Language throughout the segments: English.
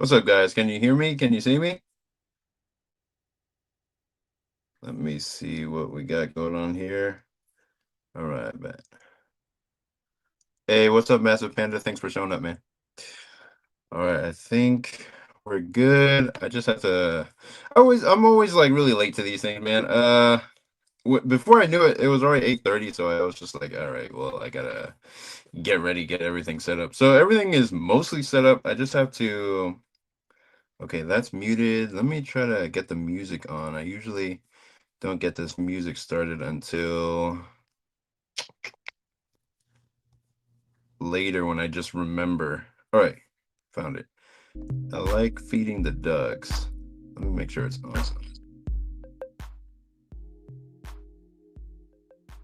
What's up, guys? Can you hear me? Can you see me? Let me see what we got going on here. All right, bet. Hey, what's up, Massive Panda? Thanks for showing up, man. All right, I think we're good. I just have to. I'm always like really late to these things, man. W Before I knew it, it was already 8:30, so I was just like, all right, well, I gotta get ready, get everything set up. So everything is mostly set up. I just have to. Okay, that's muted. Let me try to get the music on. I usually don't get this music started until later when I just remember. All right, found it. I like feeding the ducks. Let me make sure it's on.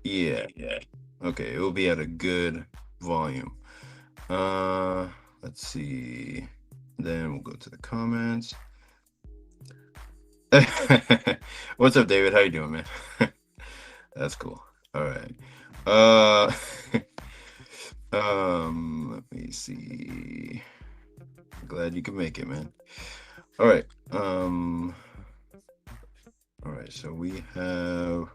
Yeah, yeah. Okay, it will be at a good volume. Uh, let's see. Then we'll go to the comments. What's up, David? How you doing, man? That's cool. All right. Uh, let me see. Glad you could make it, man. All right. All right, so we have,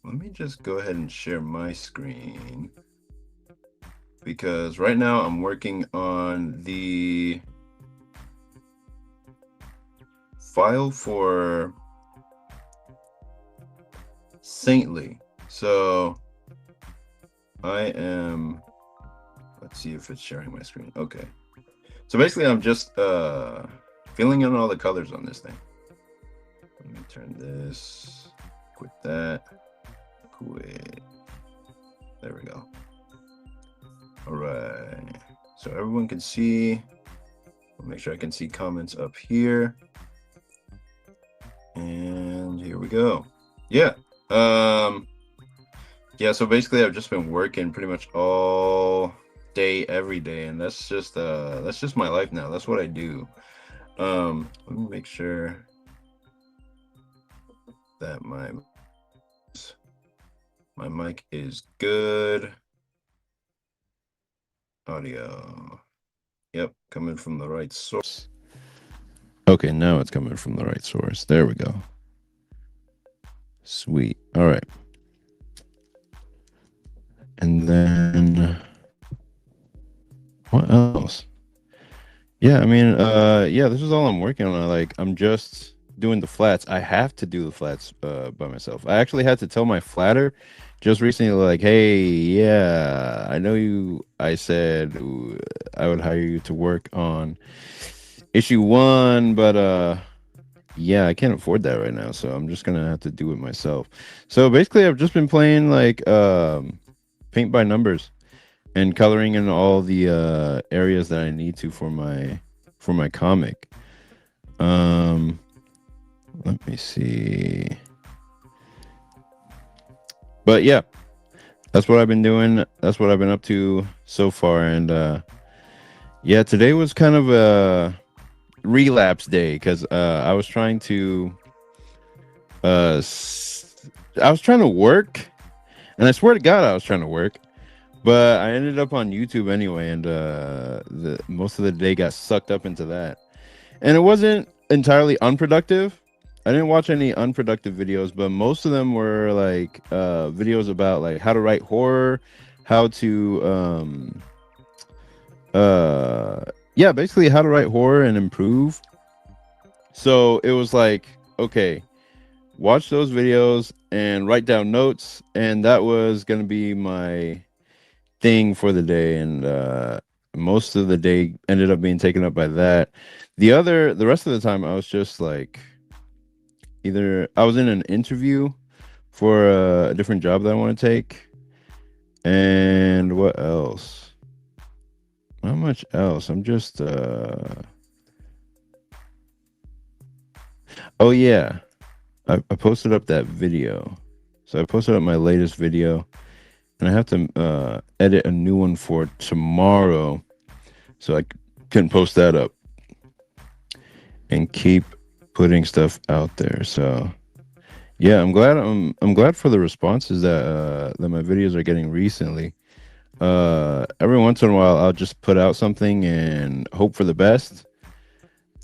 let me just go ahead and share my screen because right now I'm working on the file for Saintly. So I am, let's see if it's sharing my screen. Okay. So basically I'm just filling in all the colors on this thing. Let me turn this, quit that, quit. There we go. All right. So everyone can see. I'll make sure I can see comments up here. And here we go. Yeah. Yeah, so basically I've just been working pretty much all day, every day, and that's just my life now. That's what I do. Let me make sure that my mic is good. Audio. Yep, coming from the right source. Okay, now it's coming from the right source. There we go. Sweet. All right. And then what else? Yeah, I mean, yeah, this is all I'm working on. Like, I'm just doing the flats. I have to do the flats by myself. I actually had to tell my flatter just recently, like, hey, yeah, I know you. I said I would hire you to work on issue one, but yeah, I can't afford that right now, so I'm just gonna have to do it myself. So basically, I've just been playing like paint by numbers and coloring in all the areas that I need to for my comic. Um, let me see. But yeah, that's what I've been doing. That's what I've been up to so far. And yeah, today was kind of a relapse day because I was trying to I was trying to work, and I swear to God, I was trying to work. But I ended up on YouTube anyway, and the most of the day got sucked up into that. And it wasn't entirely unproductive. I didn't watch any unproductive videos, but most of them were like videos about like how to write horror, how to uh yeah, basically how to write horror and improve. So it was like, okay, watch those videos and write down notes, and that was going to be my thing for the day. And most of the day ended up being taken up by that. The rest of the time I was just like, either I was in an interview for a different job that I want to take, and what else? Not much else. I'm just oh yeah, I posted up that video. So I posted up my latest video, and I have to edit a new one for tomorrow, so I can post that up and keep putting stuff out there. So yeah, I'm glad for the responses that my videos are getting recently. Every once in a while I'll just put out something and hope for the best.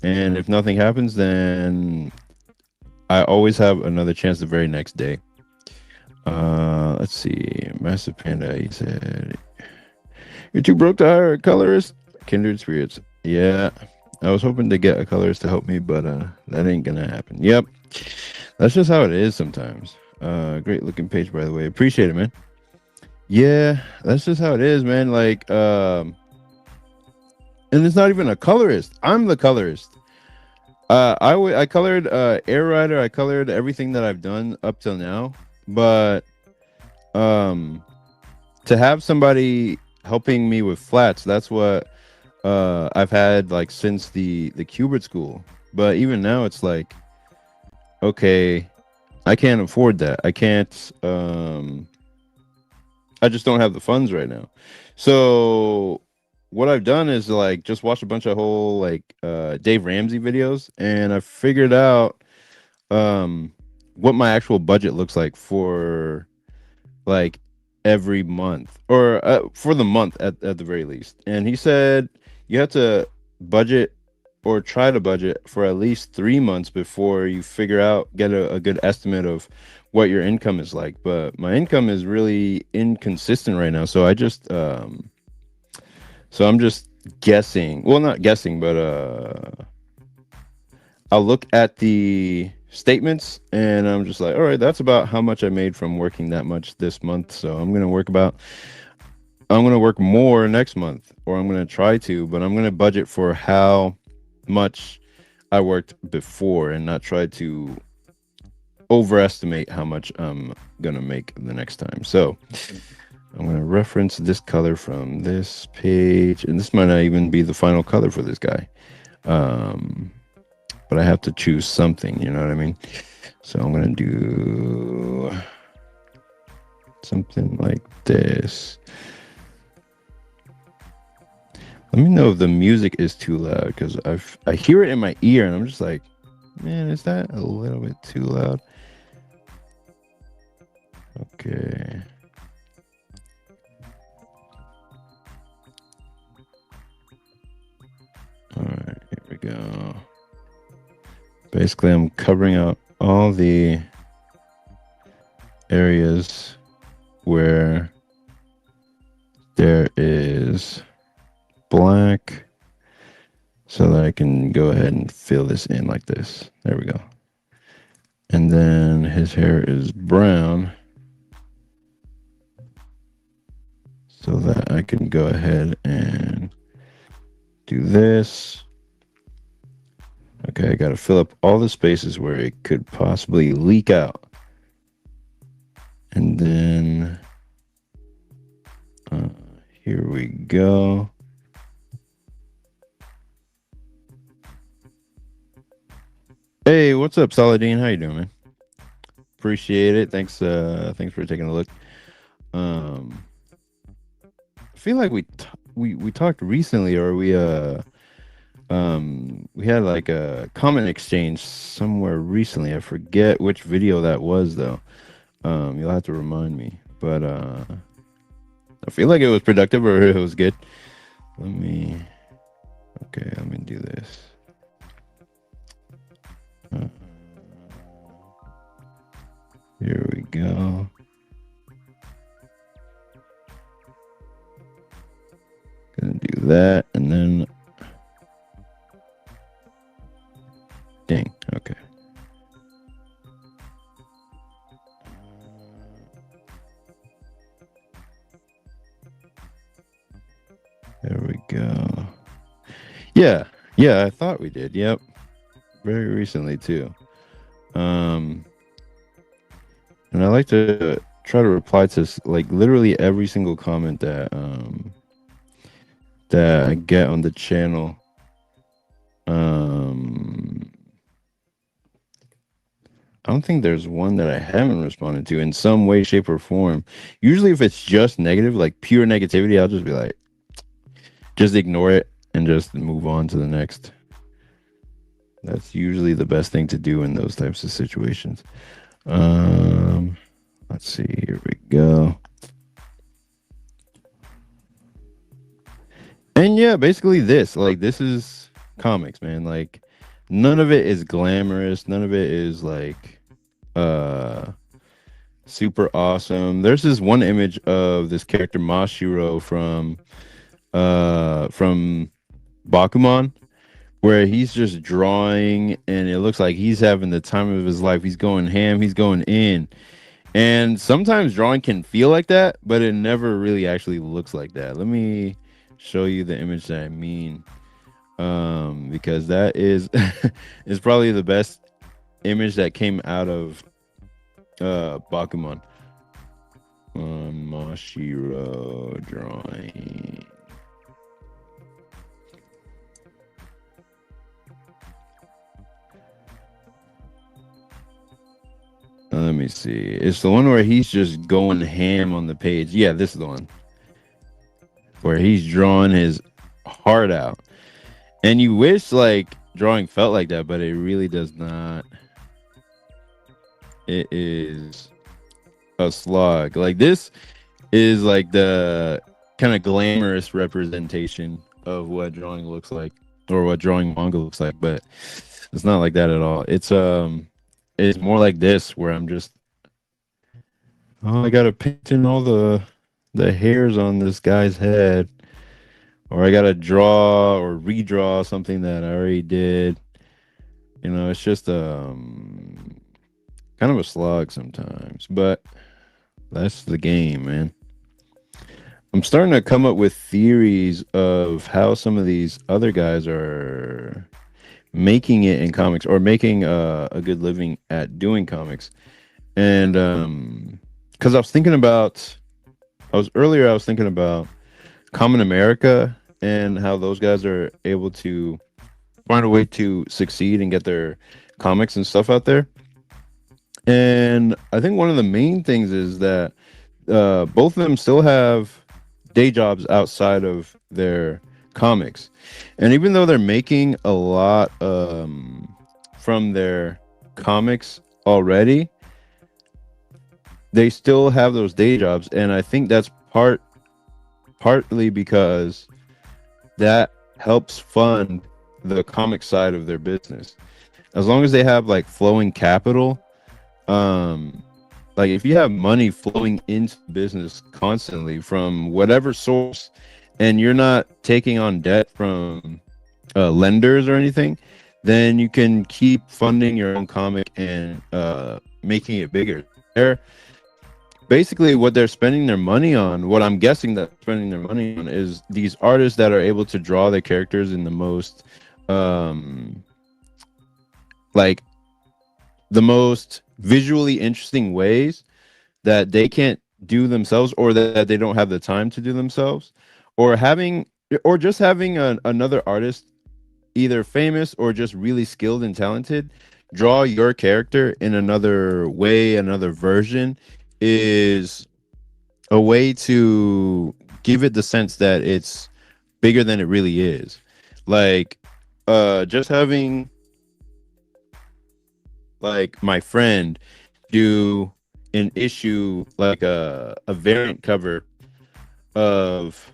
And if nothing happens, then I always have another chance the very next day. Let's see. Massive Panda, he said, "You're too broke to hire a colorist." Kindred spirits. Yeah. I was hoping to get a colorist to help me, but that ain't gonna happen. Yep. That's just how it is sometimes. Great looking page, by the way. Appreciate it, man. Yeah, that's just how it is, man. Like, and it's not even a colorist. I'm the colorist. I colored Air Rider. I colored everything that I've done up till now, but um, to have somebody helping me with flats, that's what I've had like since the Cubert school. But even now, it's like, okay, I can't afford that. I can't. I just don't have the funds right now. So what I've done is like just watch a bunch of whole like Dave Ramsey videos, and I figured out um what my actual budget looks like for like every month or for the month at the very least. And he said you have to budget or try to budget for at least 3 months before you figure out get a good estimate of what your income is like. But my income is really inconsistent right now, so I'm just guessing, well, not guessing, but I'll look at the statements and I'm just like, all right, that's about how much I made from working that much this month. So I'm going to work more next month, or I'm going to try to, but I'm going to budget for how much I worked before and not try to overestimate how much I'm going to make the next time. So I'm going to reference this color from this page, and this might not even be the final color for this guy. But I have to choose something, you know what I mean? So I'm going to do something like this. Let me know if the music is too loud, because I hear it in my ear and I'm just like, man, is that a little bit too loud? Okay. All right, here we go. Basically, I'm covering out all the areas where there is black so that I can go ahead and fill this in like this. There we go. And then his hair is brown so that I can go ahead and do this. Okay, I got to fill up all the spaces where it could possibly leak out. And then here we go. Hey, what's up, Saladin? How you doing, man? Appreciate it. Thanks for taking a look. Um, I feel like we talked recently, or we had like a comment exchange somewhere recently. I forget which video that was though. You'll have to remind me. But I feel like it was productive or it was good. Let me do this. Uh, Here we go. Gonna do that, and then dang, okay. There we go. Yeah, I thought we did. Yep. Very recently too. Um and I like to try to reply to like literally every single comment that I get on the channel. I don't think there's one that I haven't responded to in some way, shape, or form. Usually, if it's just negative, like pure negativity, I'll just be like, just ignore it and just move on to the next. That's usually the best thing to do in those types of situations. Let's see. Here we go. And yeah, basically this is comics, man. Like none of it is glamorous, none of it is like uh super awesome. There's this one image of this character Mashiro from Bakuman where he's just drawing and it looks like he's having the time of his life. He's going ham, he's going in. And sometimes drawing can feel like that, but it never really actually looks like that. Let me show you the image that I mean. Because that is is probably the best image that came out of Bakuman. Mashiro drawing. Let me see. It's the one where he's just going ham on the page. Yeah, this is the one where he's drawing his heart out. And you wish like drawing felt like that, but it really does not. It is a slog. Like this is like the kind of glamorous representation of what drawing looks like or what drawing manga looks like, but it's not like that at all. It's more like this where I'm just I gotta paint in all the hairs on this guy's head, or I gotta draw or redraw something that I already did. You know, it's just kind of a slog sometimes, but that's the game, man. I'm starting to come up with theories of how some of these other guys are making it in comics or making a good living at doing comics. And because I was thinking about Common America and how those guys are able to find a way to succeed and get their comics and stuff out there. And I think one of the main things is that both of them still have day jobs outside of their comics. And even though they're making a lot from their comics already, they still have those day jobs. And I think that's partly because that helps fund the comic side of their business. As long as they have like flowing capital, like if you have money flowing into business constantly from whatever source and you're not taking on debt from lenders or anything, then you can keep funding your own comic and making it bigger. They're basically what they're spending their money on. What I'm guessing that spending their money on is these artists that are able to draw their characters in the most like the most visually interesting ways that they can't do themselves, or that they don't have the time to do themselves, or just having another artist, either famous or just really skilled and talented, draw your character in another way, another version, is a way to give it the sense that it's bigger than it really is. Like just having like my friend do an issue, like a variant cover of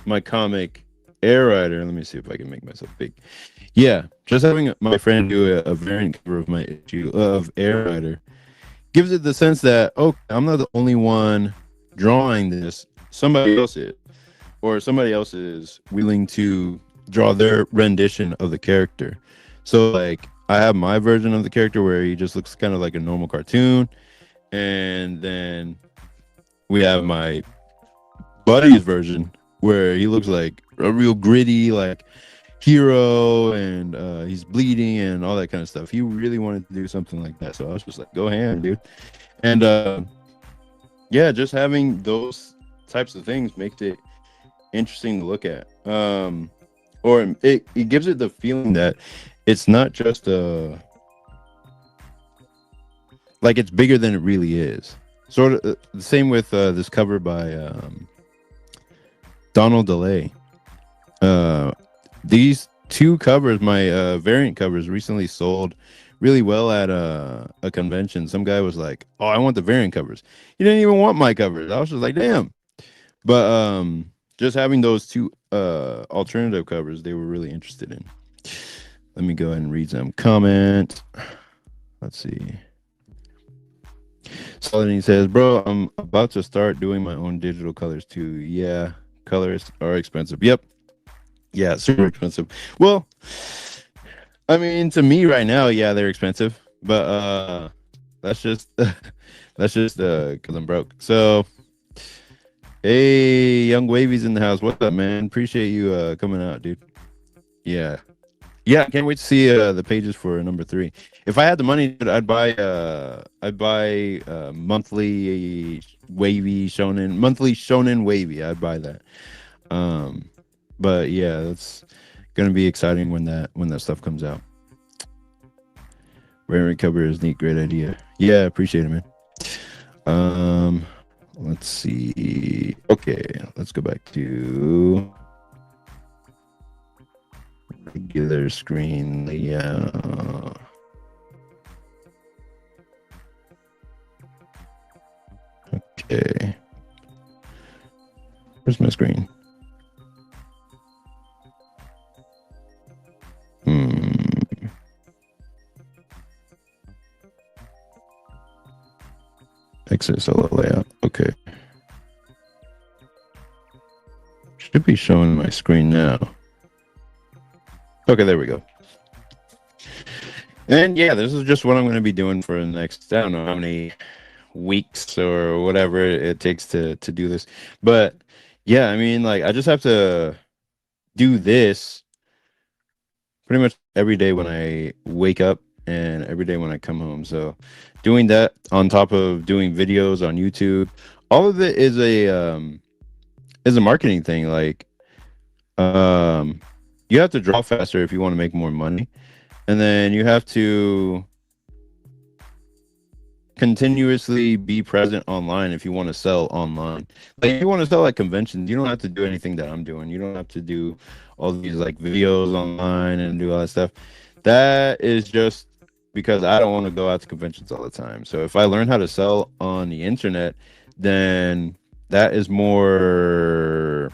my comic Air Rider. Let me see if I can make myself big. Yeah, just having my friend do a variant cover of my issue of Air Rider gives it the sense that, okay, I'm not the only one drawing this. Somebody else is, or somebody else is willing to draw their rendition of the character. So like I have my version of the character where he just looks kind of like a normal cartoon, and then we have my buddy's version where he looks like a real gritty like hero, and he's bleeding and all that kind of stuff. He really wanted to do something like that, so I was just like, go ham, dude. And yeah, just having those types of things makes it interesting to look at, or it gives it the feeling that it's not just like it's bigger than it really is. Sort of the same with this cover by Donald DeLay. These two covers, my variant covers, recently sold really well at a convention. Some guy was like, "Oh, I want the variant covers." He didn't even want my covers. I was just like, "Damn!" But just having those two alternative covers they were really interested in. Let me go ahead and read some comment. Let's see. Saladin says, "Bro, I'm about to start doing my own digital colors too. Yeah, colors are expensive. Yep. Yeah, super expensive. Well, I mean, to me right now, yeah, they're expensive, but that's just that's just because I'm broke. So, hey, Young Wavy's in the house. What's up, man? Appreciate you coming out, dude. Yeah. Yeah, I can't wait to see the pages for number 3. If I had the money, dude, I'd buy monthly wavy shonen, monthly shonen wavy. I'd buy that. Um, but yeah, that's gonna be exciting when that stuff comes out. Variant cover is neat, great idea. Yeah, appreciate it, man. Um, let's see. Okay, let's go back to regular screen layout. Okay. Where's my screen? Exit solo layout. Okay. Should be showing my screen now. Okay, there we go. And yeah, this is just what I'm going to be doing for the next, I don't know how many weeks or whatever it takes to do this. But yeah, I mean, like, I just have to do this pretty much every day when I wake up and every day when I come home. So doing that on top of doing videos on YouTube, all of it is a marketing thing. Like, you have to draw faster if you want to make more money, and then you have to continuously be present online if you want to sell online. Like, if you want to sell at conventions, you don't have to do anything that I'm doing. You don't have to do all these like videos online and do all that stuff. That is just because I don't want to go out to conventions all the time. So if I learn how to sell on the internet, then that is more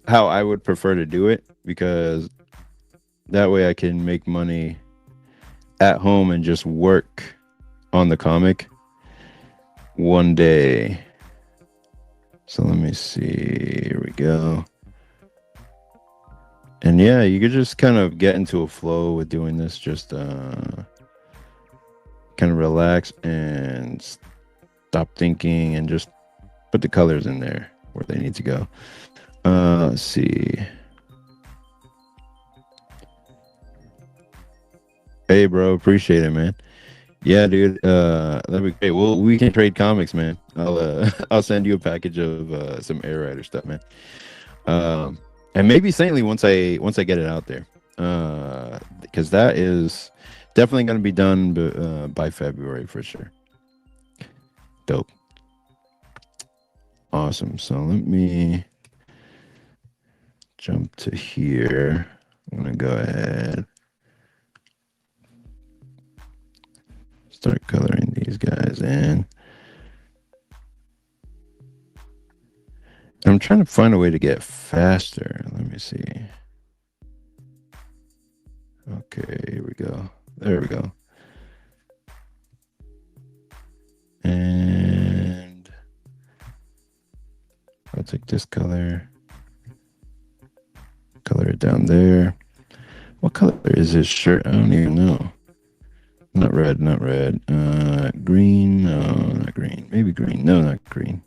how I would prefer to do it, because that way I can make money at home and just work on the comic one day. So let me see. Here we go. And yeah, you could just kind of get into a flow with doing this. Just kind of relax and stop thinking and just put the colors in there where they need to go. Let's see. Hey, bro, appreciate it, man. Yeah, dude. That'd be great. Well, we can trade comics, man. I'll I'll send you a package of some Air Rider stuff, man. And maybe Saintly once I get it out there, because that is definitely going to be done by February for sure. Dope. Awesome. So let me jump to here. I'm gonna go ahead, start coloring these guys in. I'm trying to find a way to get faster. Let me see. Okay, here we go. There we go. And I'll take this color, color it down there. What color is this shirt? I don't even know. Not red, not red. Green, no, not green. Maybe green. No, not green.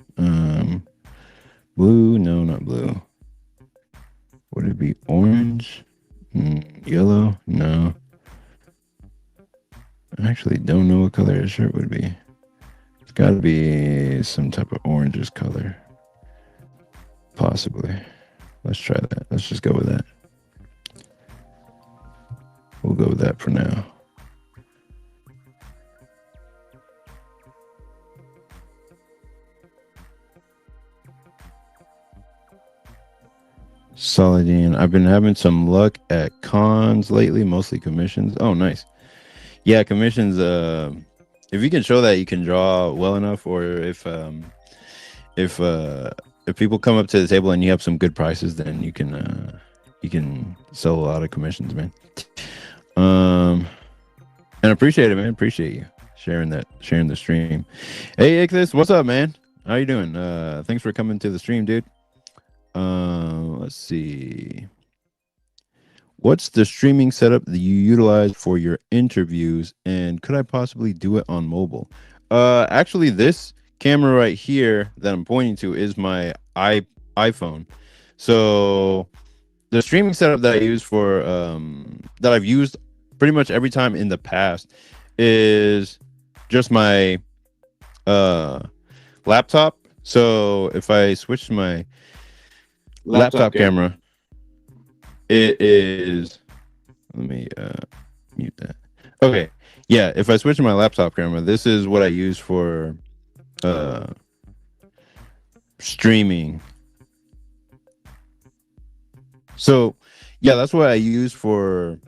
Blue, no, not blue. Would it be orange? Yellow? No. I actually don't know what color his shirt would be. It's got to be some type of orangish color. Possibly. Let's try that. Let's just go with that. We'll go with that for now. Solidine. I've been having some luck at cons lately, mostly commissions. Oh, nice. Yeah, commissions. If you can show that you can draw well enough, or if if people come up to the table and you have some good prices, then you can sell a lot of commissions, man. Um, and appreciate it, man. Appreciate you sharing the stream. Hey, Ichthus, what's up, man? How you doing? Thanks for coming to the stream, dude. Let's see. What's the streaming setup that you utilize for your interviews, and could I possibly do it on mobile? Actually, this camera right here that I'm pointing to is my iPhone. So the streaming setup that I use for that I've used pretty much every time in the past is just my laptop. So if I switch to my laptop camera, it is, let me mute that. Okay. Yeah, if I switch to my laptop camera, this is what I use for streaming. So yeah, that's what I use for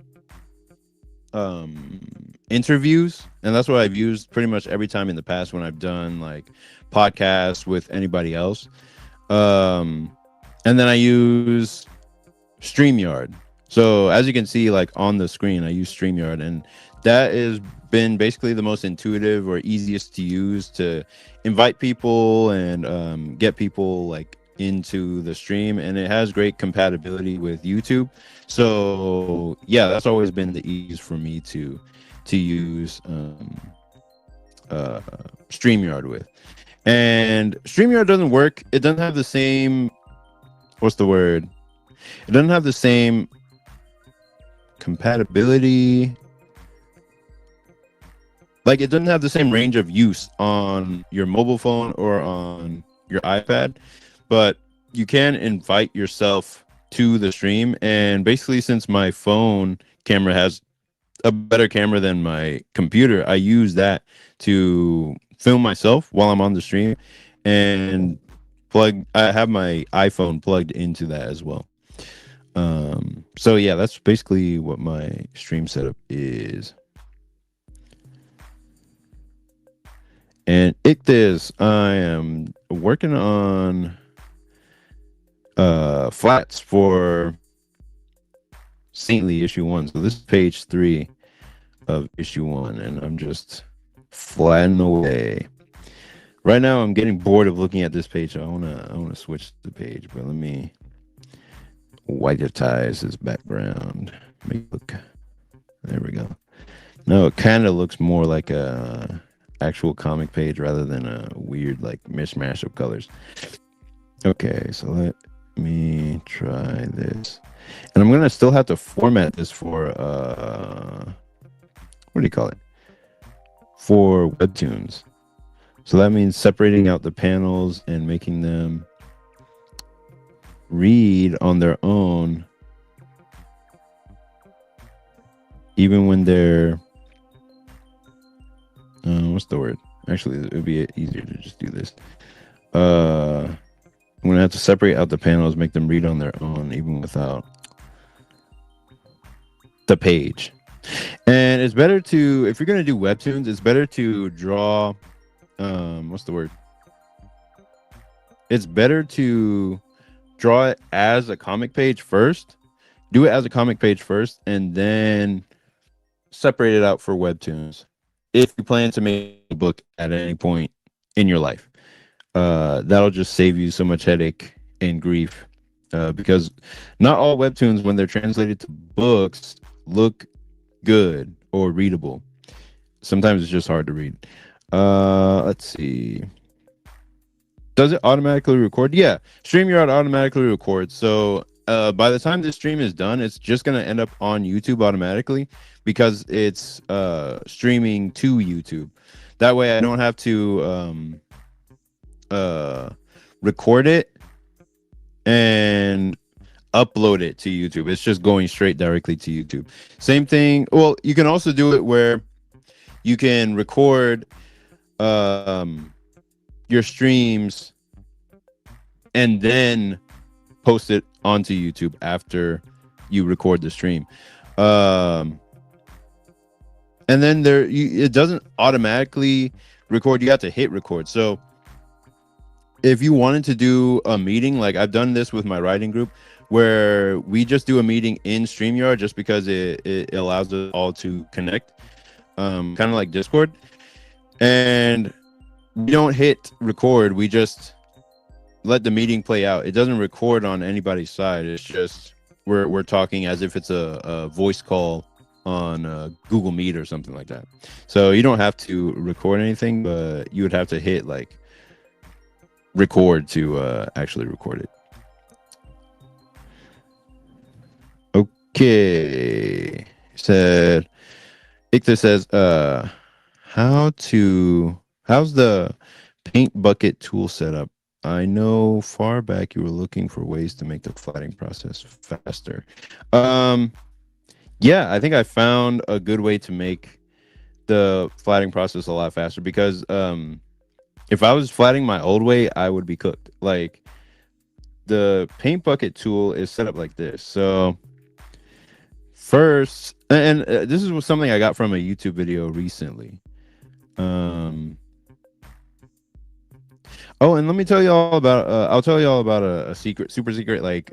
interviews, and that's what I've used pretty much every time in the past when I've done like podcasts with anybody else. And then I use StreamYard. So as you can see, like on the screen, I use StreamYard, and that has been basically the most intuitive or easiest to use to invite people and get people like into the stream, and it has great compatibility with YouTube. So yeah, that's always been the ease for me to use StreamYard with. And StreamYard doesn't work. It doesn't have the same, what's the word? It doesn't have the same compatibility. Like, it doesn't have the same range of use on your mobile phone or on your iPad, but you can invite yourself to the stream. And basically, since my phone camera has a better camera than my computer, I use that to film myself while I'm on the stream, and I have my iPhone plugged into that as well. So yeah, that's basically what my stream setup is. And Ichthus, I am working on flats for Saintly issue 1. So this is page 3 of issue 1, and I'm just flattening away. Right now I'm getting bored of looking at this page, so I wanna switch the page, but let me whiteize this background. Make it look, there we go. No, it kind of looks more like a actual comic page rather than a weird like mishmash of colors. Okay, so let me try this, and I'm gonna still have to format this for what do you call it, for webtoons. So that means separating out the panels and making them read on their own, even when they're what's the word? Actually, it would be easier to just do this. I'm gonna have to separate out the panels, make them read on their own, even without the page. And it's better to, if you're gonna do webtoons, it's better to draw. What's the word? It's better to draw it as a comic page first. Do it as a comic page first, and then separate it out for webtoons, if you plan to make a book at any point in your life. That'll just save you so much headache and grief, because not all webtoons, when they're translated to books, look good or readable. Sometimes it's just hard to read. Let's see. Does it automatically record? Yeah, StreamYard automatically records. So by the time this stream is done, it's just going to end up on YouTube automatically, because it's streaming to YouTube. That way I don't have to record it and upload it to YouTube. It's just going straight directly to YouTube. Same thing. Well, you can also do it where you can record your streams and then post it onto YouTube after you record the stream. And then it doesn't automatically record. You have to hit record. So if you wanted to do a meeting, like I've done this with my writing group, where we just do a meeting in StreamYard just because it allows us all to connect, kind of like Discord. And we don't hit record. We just let the meeting play out. It doesn't record on anybody's side. It's just we're talking as if it's a voice call on Google Meet or something like that. So you don't have to record anything, but you would have to hit like record to actually record it. Okay. Said Icta says, how's the paint bucket tool setup? I know far back you were looking for ways to make the flatting process faster. Um, yeah, I think I found a good way to make the flatting process a lot faster because if I was flatting my old way, I would be cooked. Like the paint bucket tool is set up like this. So first, and this is something I got from a YouTube video recently. Oh, and let me tell you all about. I'll tell you all about a secret, super secret, like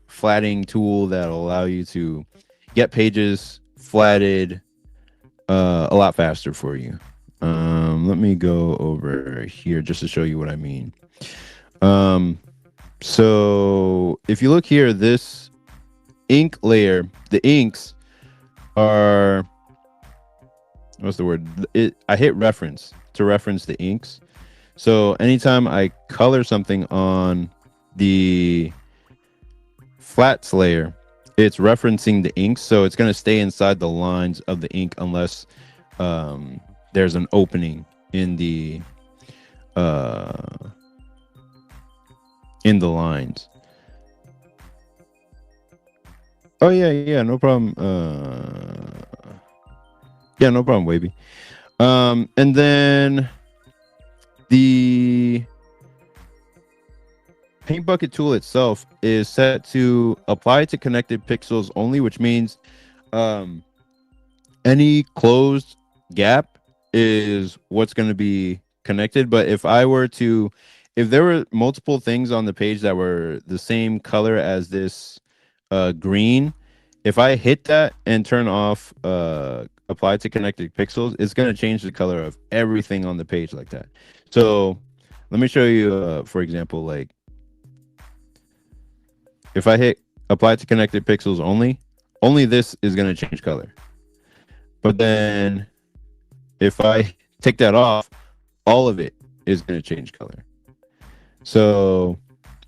flatting tool that'll allow you to get pages flatted a lot faster for you. Let me go over here just to show you what I mean. So if you look here, this ink layer, the inks are, what's the word? I hit reference to reference the inks. So anytime I color something on the flats layer, it's referencing the inks. So it's going to stay inside the lines of the ink unless there's an opening in the lines. Oh yeah, no problem. Yeah, no problem, Wavy. And then the paint bucket tool itself is set to apply to connected pixels only, which means any closed gap is what's going to be connected. But if there were multiple things on the page that were the same color as this green, if I hit that and turn off apply to connected pixels, it's going to change the color of everything on the page like that. So let me show you, for example, like if I hit apply to connected pixels only this is going to change color. But then if I take that off, all of it is going to change color. So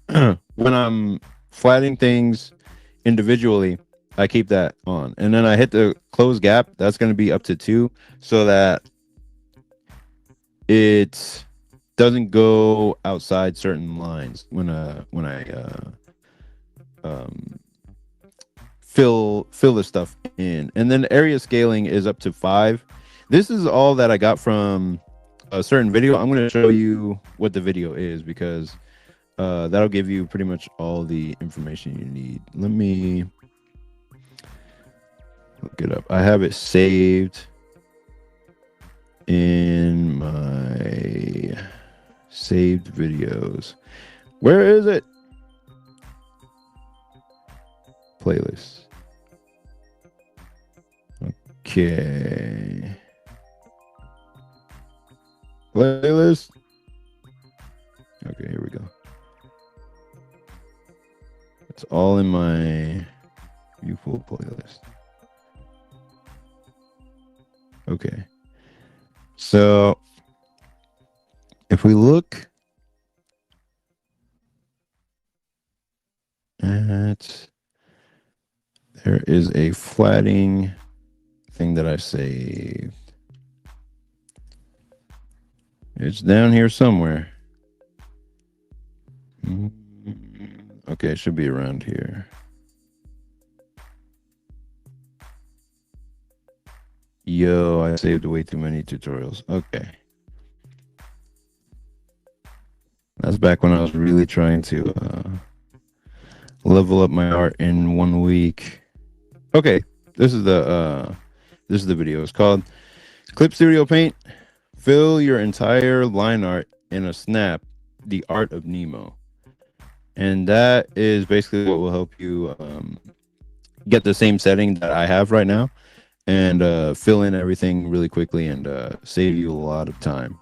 when I'm flatting things individually, I keep that on. And then I hit the close gap. That's going to be up to 2 so that it doesn't go outside certain lines when I fill the stuff in. And then area scaling is up to 5. This is all that I got from a certain video. I'm going to show you what the video is because that'll give you pretty much all the information you need. Let me look it up. I have it saved in my saved videos. Where is it? Playlist. Okay. Playlist. Okay, here we go. It's all in my viewful playlist. Okay. So if we look at, there is a flatting thing that I saved. It's down here somewhere. Okay, it should be around here. Yo, I saved way too many tutorials. Okay. That's back when I was really trying to level up my art in 1 week. Okay, this is the video. It's called Clip Studio Paint. Fill your entire line art in a snap the art of Nemo, and that is basically what will help you get the same setting that I have right now and fill in everything really quickly and save you a lot of time.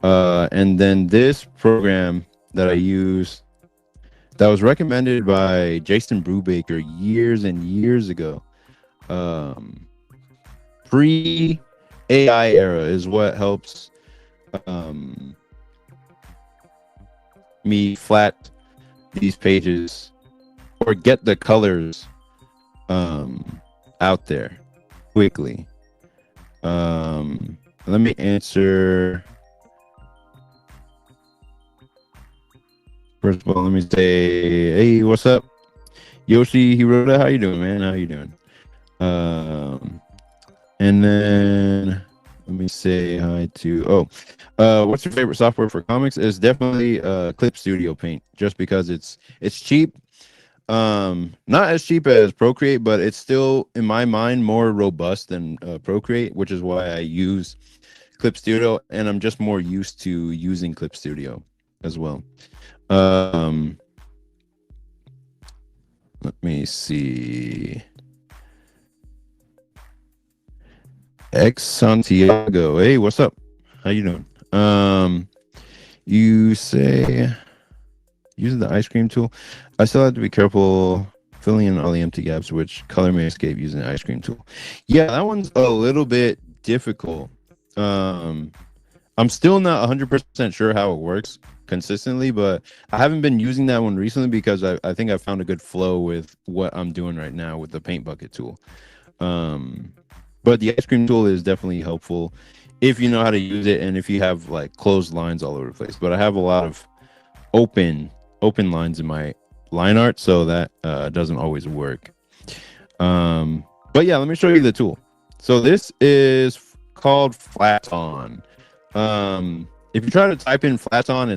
And then this program that I use that was recommended by Jason Brubaker years and years ago. Um, Pre AI era is what helps um, me flat these pages or get the colors um, out there quickly. Let me answer. First of all, let me say, hey, what's up, Yoshi Hiroda? How you doing, man? How you doing? Um, and then let me say hi to. What's your favorite software for comics? It's definitely Clip Studio Paint, just because it's cheap. Not as cheap as Procreate, but it's still in my mind more robust than Procreate, which is why I use Clip Studio, and I'm just more used to using Clip Studio as well. Um, let me see. Ex Santiago. Hey, what's up? How you doing? You say using the ice cream tool. I still have to be careful filling in all the empty gaps, which color may escape using the ice cream tool. Yeah, that one's a little bit difficult. Um, I'm still not 100% sure how it works consistently, but I haven't been using that one recently because I think I found a good flow with what I'm doing right now with the paint bucket tool. Um, but the ice cream tool is definitely helpful if you know how to use it and if you have like closed lines all over the place. But I have a lot of open lines in my line art, so that doesn't always work. But yeah, let me show you the tool. So this is called Flaton. If you try to type in Flaton,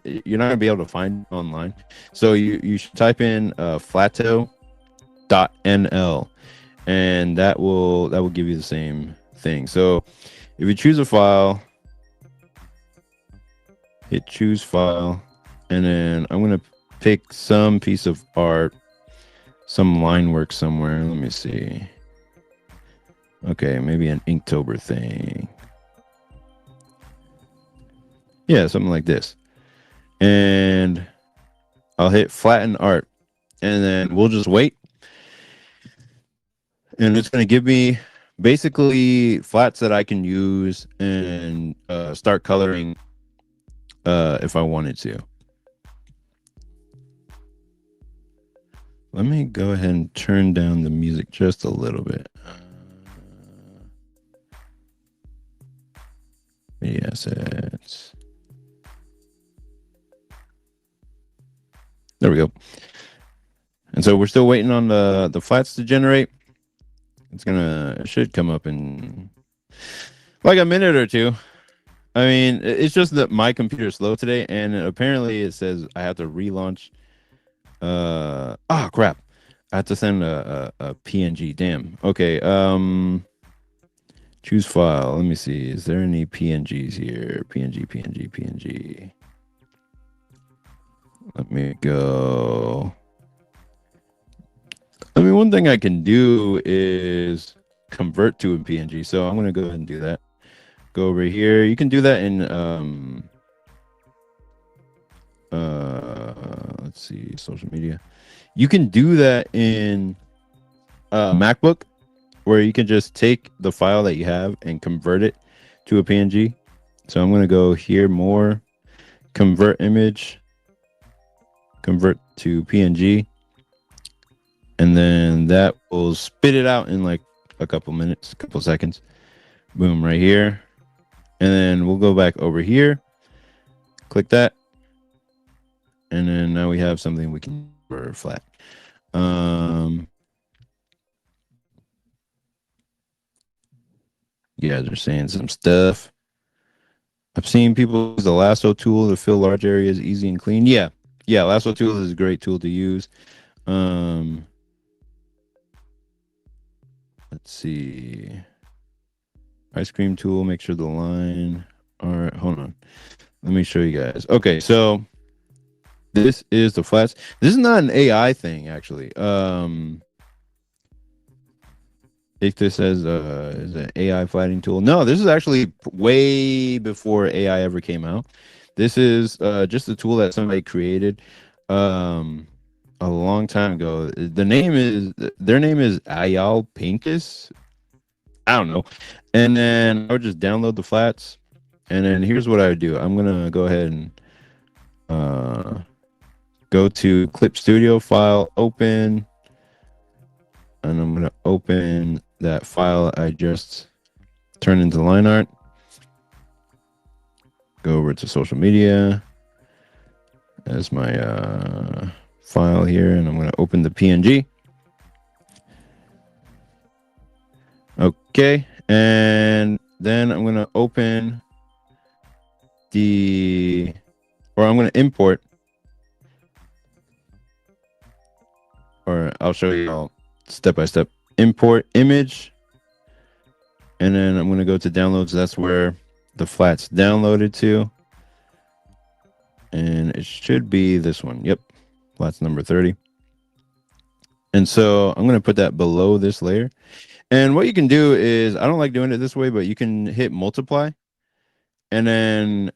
you're not gonna be able to find it online. So you should type in flato.nl, and that will give you the same thing. So if you choose a file, hit choose file, and then I'm gonna pick some piece of art, some line work somewhere. Let me see. Okay, maybe an Inktober thing. Yeah, something like this. And I'll hit flatten art, and then we'll just wait. And it's gonna give me basically flats that I can use and start coloring if I wanted to. Let me go ahead and turn down the music just a little bit. Media assets. There we go. And so we're still waiting on the flats to generate. It should come up in like a minute or two. I mean, it's just that my computer's slow today, and apparently it says I have to relaunch. Crap! I have to send a PNG. Damn. Okay. Choose file. Let me see. Is there any PNGs here? PNG. Let me go. I mean, one thing I can do is convert to a PNG. So I'm gonna go ahead and do that. Go over here. You can do that in let's see, social media. You can do that in MacBook, where you can just take the file that you have and convert it to a PNG. So I'm gonna go here, more, convert image, convert to PNG, and then that will spit it out in like a couple minutes, a couple seconds. Boom, right here. And then we'll go back over here, click that, and then now we have something we can for flat. You guys are saying some stuff. I've seen people use the lasso tool to fill large areas easy and clean. Yeah, lasso tool is a great tool to use. Let's see. Ice cream tool, make sure the line. All right, hold on. let me show you guys. Okay, so this is the flats. This is not an AI thing, actually. Take this as an AI flatting tool. No, this is actually way before AI ever came out. This is just a tool that somebody created um, a long time ago. Their name is Ayal Pincus. I don't know. And then I would just download the flats. And then here's what I would do. I'm gonna go ahead and uh, go to Clip Studio, file, open, and I'm gonna open that file I just turned into line art. Go over to social media as my file here, and I'm gonna open the PNG. Okay, and then I'm gonna open I'm gonna import, or I'll show you all step by step. Import image, and then I'm gonna go to downloads. That's where the flat's downloaded to, and it should be this one. Yep, flats number 30. And so I'm gonna put that below this layer. And what you can do is, I don't like doing it this way, but you can hit multiply, and then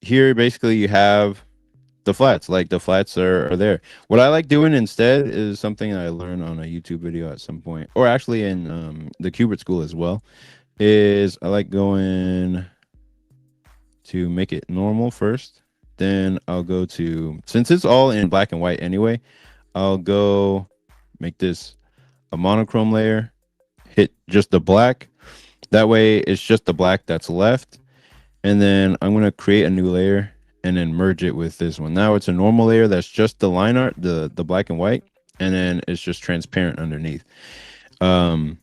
here basically you have the flats. Like the flats are there. What I like doing instead is something I learned on a YouTube video at some point, or actually in the Kubert school as well, is I like going to make it normal first. Then I'll go to, since it's all in black and white anyway, I'll go make this a monochrome layer, hit just the black. That way it's just the black that's left. And then I'm going to create a new layer and then merge it with this one. Now it's a normal layer that's just the line art, the black and white, and then it's just transparent underneath. And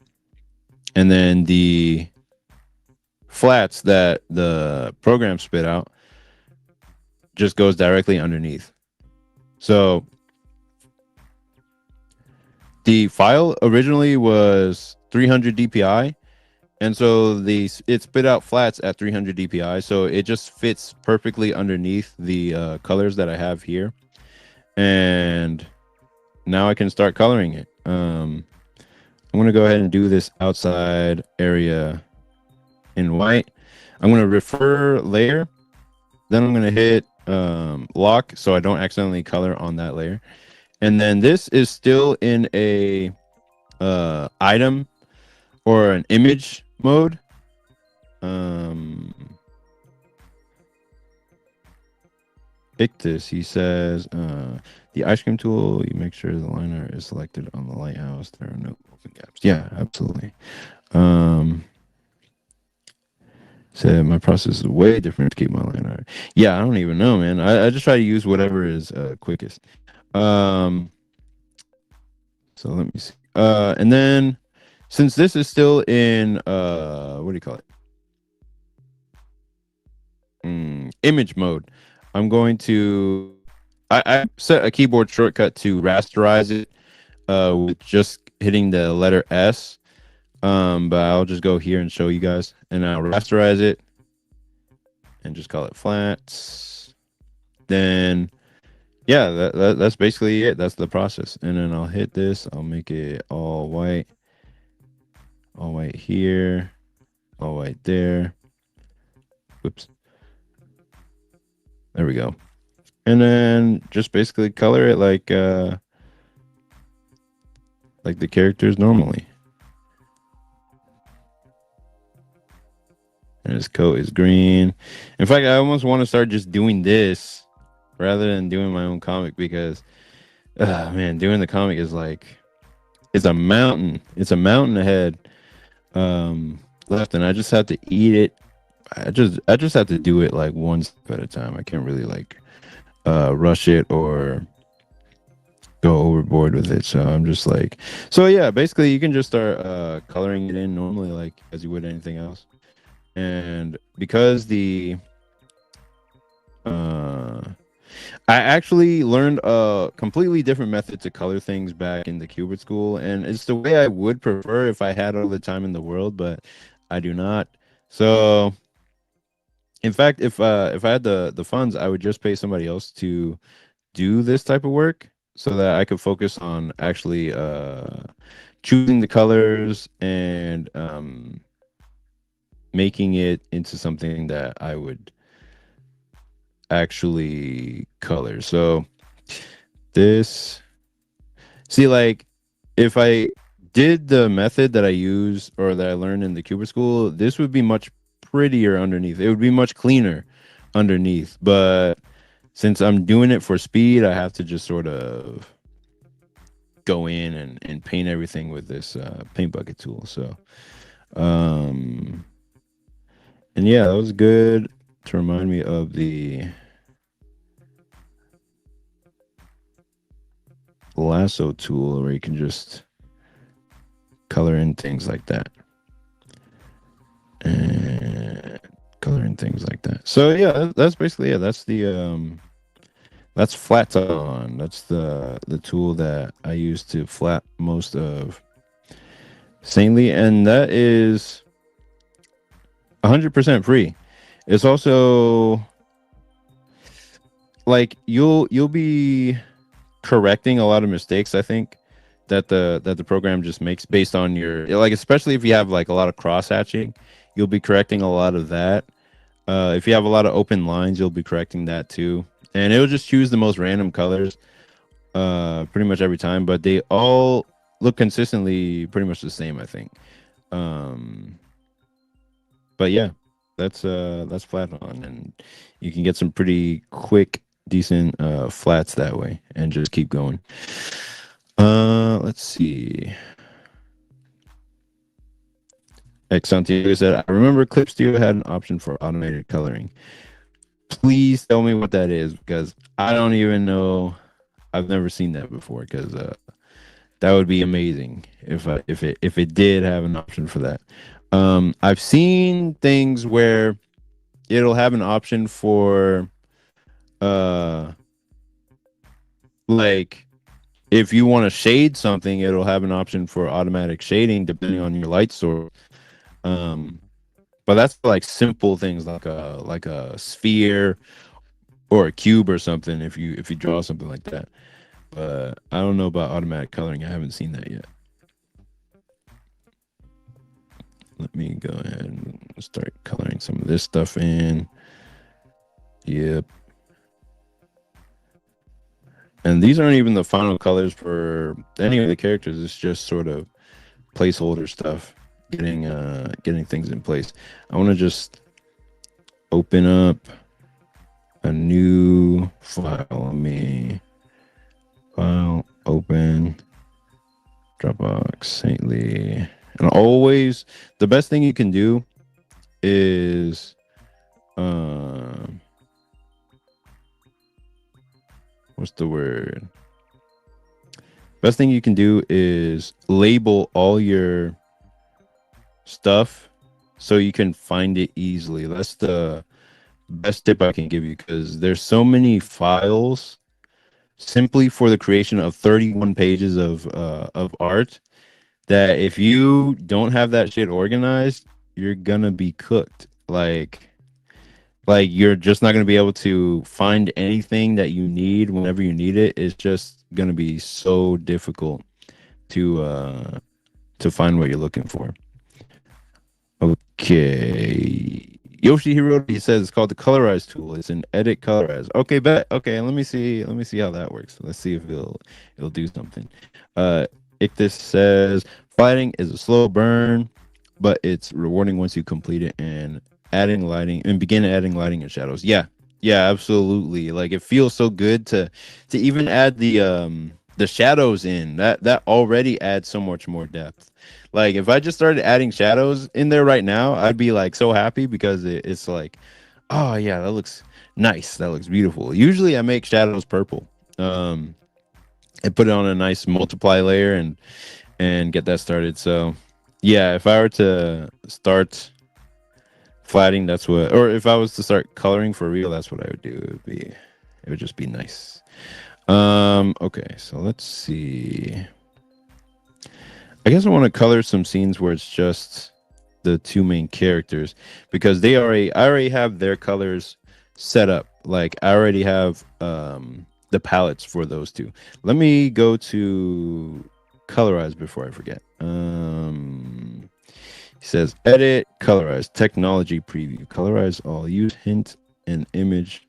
then the flats that the program spit out just goes directly underneath. So the file originally was 300 DPI, and so it spit out flats at 300 DPI, so it just fits perfectly underneath the colors that I have here. And now I can start coloring it. I'm gonna go ahead and do this outside area in white. I'm gonna refer layer, then I'm gonna hit lock so I don't accidentally color on that layer. And then this is still in a item or an image mode. Ictus, he says, the ice cream tool, you make sure the liner is selected on the lighthouse. There are no open gaps. Yeah, absolutely. Said my process is way different to keep my liner. Yeah, I don't even know, man. I just try to use whatever is quickest. So let me see. And then since this is still in what do you call it? Image mode. I'm going to I set a keyboard shortcut to rasterize it with just hitting the letter S. But I'll just go here and show you guys, and I'll rasterize it and just call it flats. Then yeah, that's basically it. That's the process. And then I'll hit this. I'll make it all white here, all white there. Whoops. There we go. And then just basically color it like the characters normally. And his coat is green. In fact, I almost want to start just doing this rather than doing my own comic, because man, doing the comic is like, it's a mountain. It's a mountain ahead left, and I just have to eat it. I just have to do it like one step at a time. I can't really like rush it or go overboard with it. So I'm just like, so yeah, basically you can just start coloring it in normally like as you would anything else. And because I actually learned a completely different method to color things back in the Kubert school, and it's the way I would prefer if I had all the time in the world, but I do not. So In fact, if I had the funds, I would just pay somebody else to do this type of work so that I could focus on actually choosing the colors and making it into something that I would actually color. So this, see, like if I did the method that I use or that I learned in the Cuba school, this would be much prettier underneath. It would be much cleaner underneath. But since I'm doing it for speed, I have to just sort of go in and paint everything with this paint bucket tool. So, um, and yeah, that was good to remind me of the lasso tool where you can just color in things like that and color in things like that. So yeah, that's basically it. That's flat on. That's the tool that I use to flat most of Saintly, and that is 100% free. It's also like you'll be correcting a lot of mistakes, I think, that the program just makes based on your, like, especially if you have like a lot of cross hatching, you'll be correcting a lot of that. If you have a lot of open lines, you'll be correcting that too. And it'll just choose the most random colors pretty much every time, but they all look consistently pretty much the same, I think. Um but yeah, that's flat on, and you can get some pretty quick decent flats that way and just keep going. Let's see. X Santiago said, I remember Clip Studio had an option for automated coloring. Please tell me what that is because I don't even know. I've never seen that before because that would be amazing if it did have an option for that. I've seen things where it'll have an option for uh like if you want to shade something, it'll have an option for automatic shading depending on your light source. Um, but that's for, like simple things like a sphere or a cube or something. If you draw something like that, but I don't know about automatic coloring. I haven't seen that yet. Let me go ahead and start coloring some of this stuff in. Yep. And these aren't even the final colors for any of the characters. It's just sort of placeholder stuff, getting things in place. I want to just open up a new file. Let me file open Dropbox Saintly. And always the best thing you can do is what's the word? Best thing you can do is label all your stuff so you can find it easily. That's the best tip I can give you because there's so many files simply for the creation of 31 pages of art that if you don't have that shit organized, you're gonna be cooked. Like you're just not gonna be able to find anything that you need whenever you need it. It's just gonna be so difficult to find what you're looking for. Okay. Yoshihiro, he says it's called the colorize tool. It's an edit colorize. Okay, bet. Okay, let me see. Let me see how that works. Let's see if it'll do something. Uh Ictus says fighting is a slow burn, but it's rewarding once you complete it and adding lighting and begin adding lighting and shadows. Yeah. Yeah, absolutely. Like it feels so good to even add the shadows in. That already adds so much more depth. Like if I just started adding shadows in there right now, I'd be like so happy because it's like, oh yeah, that looks nice. That looks beautiful. Usually I make shadows purple. Um, and put it on a nice multiply layer and get that started. So yeah, if I were to start flatting, that's what, or if I was to start coloring for real, that's what I would do. It would just be nice. Okay, so let's see. I guess I want to color some scenes where it's just the two main characters because I already have their colors set up. Like I already have the palettes for those two. Let me go to colorize before I forget. He says edit, colorize, technology preview, colorize all, use hint and image,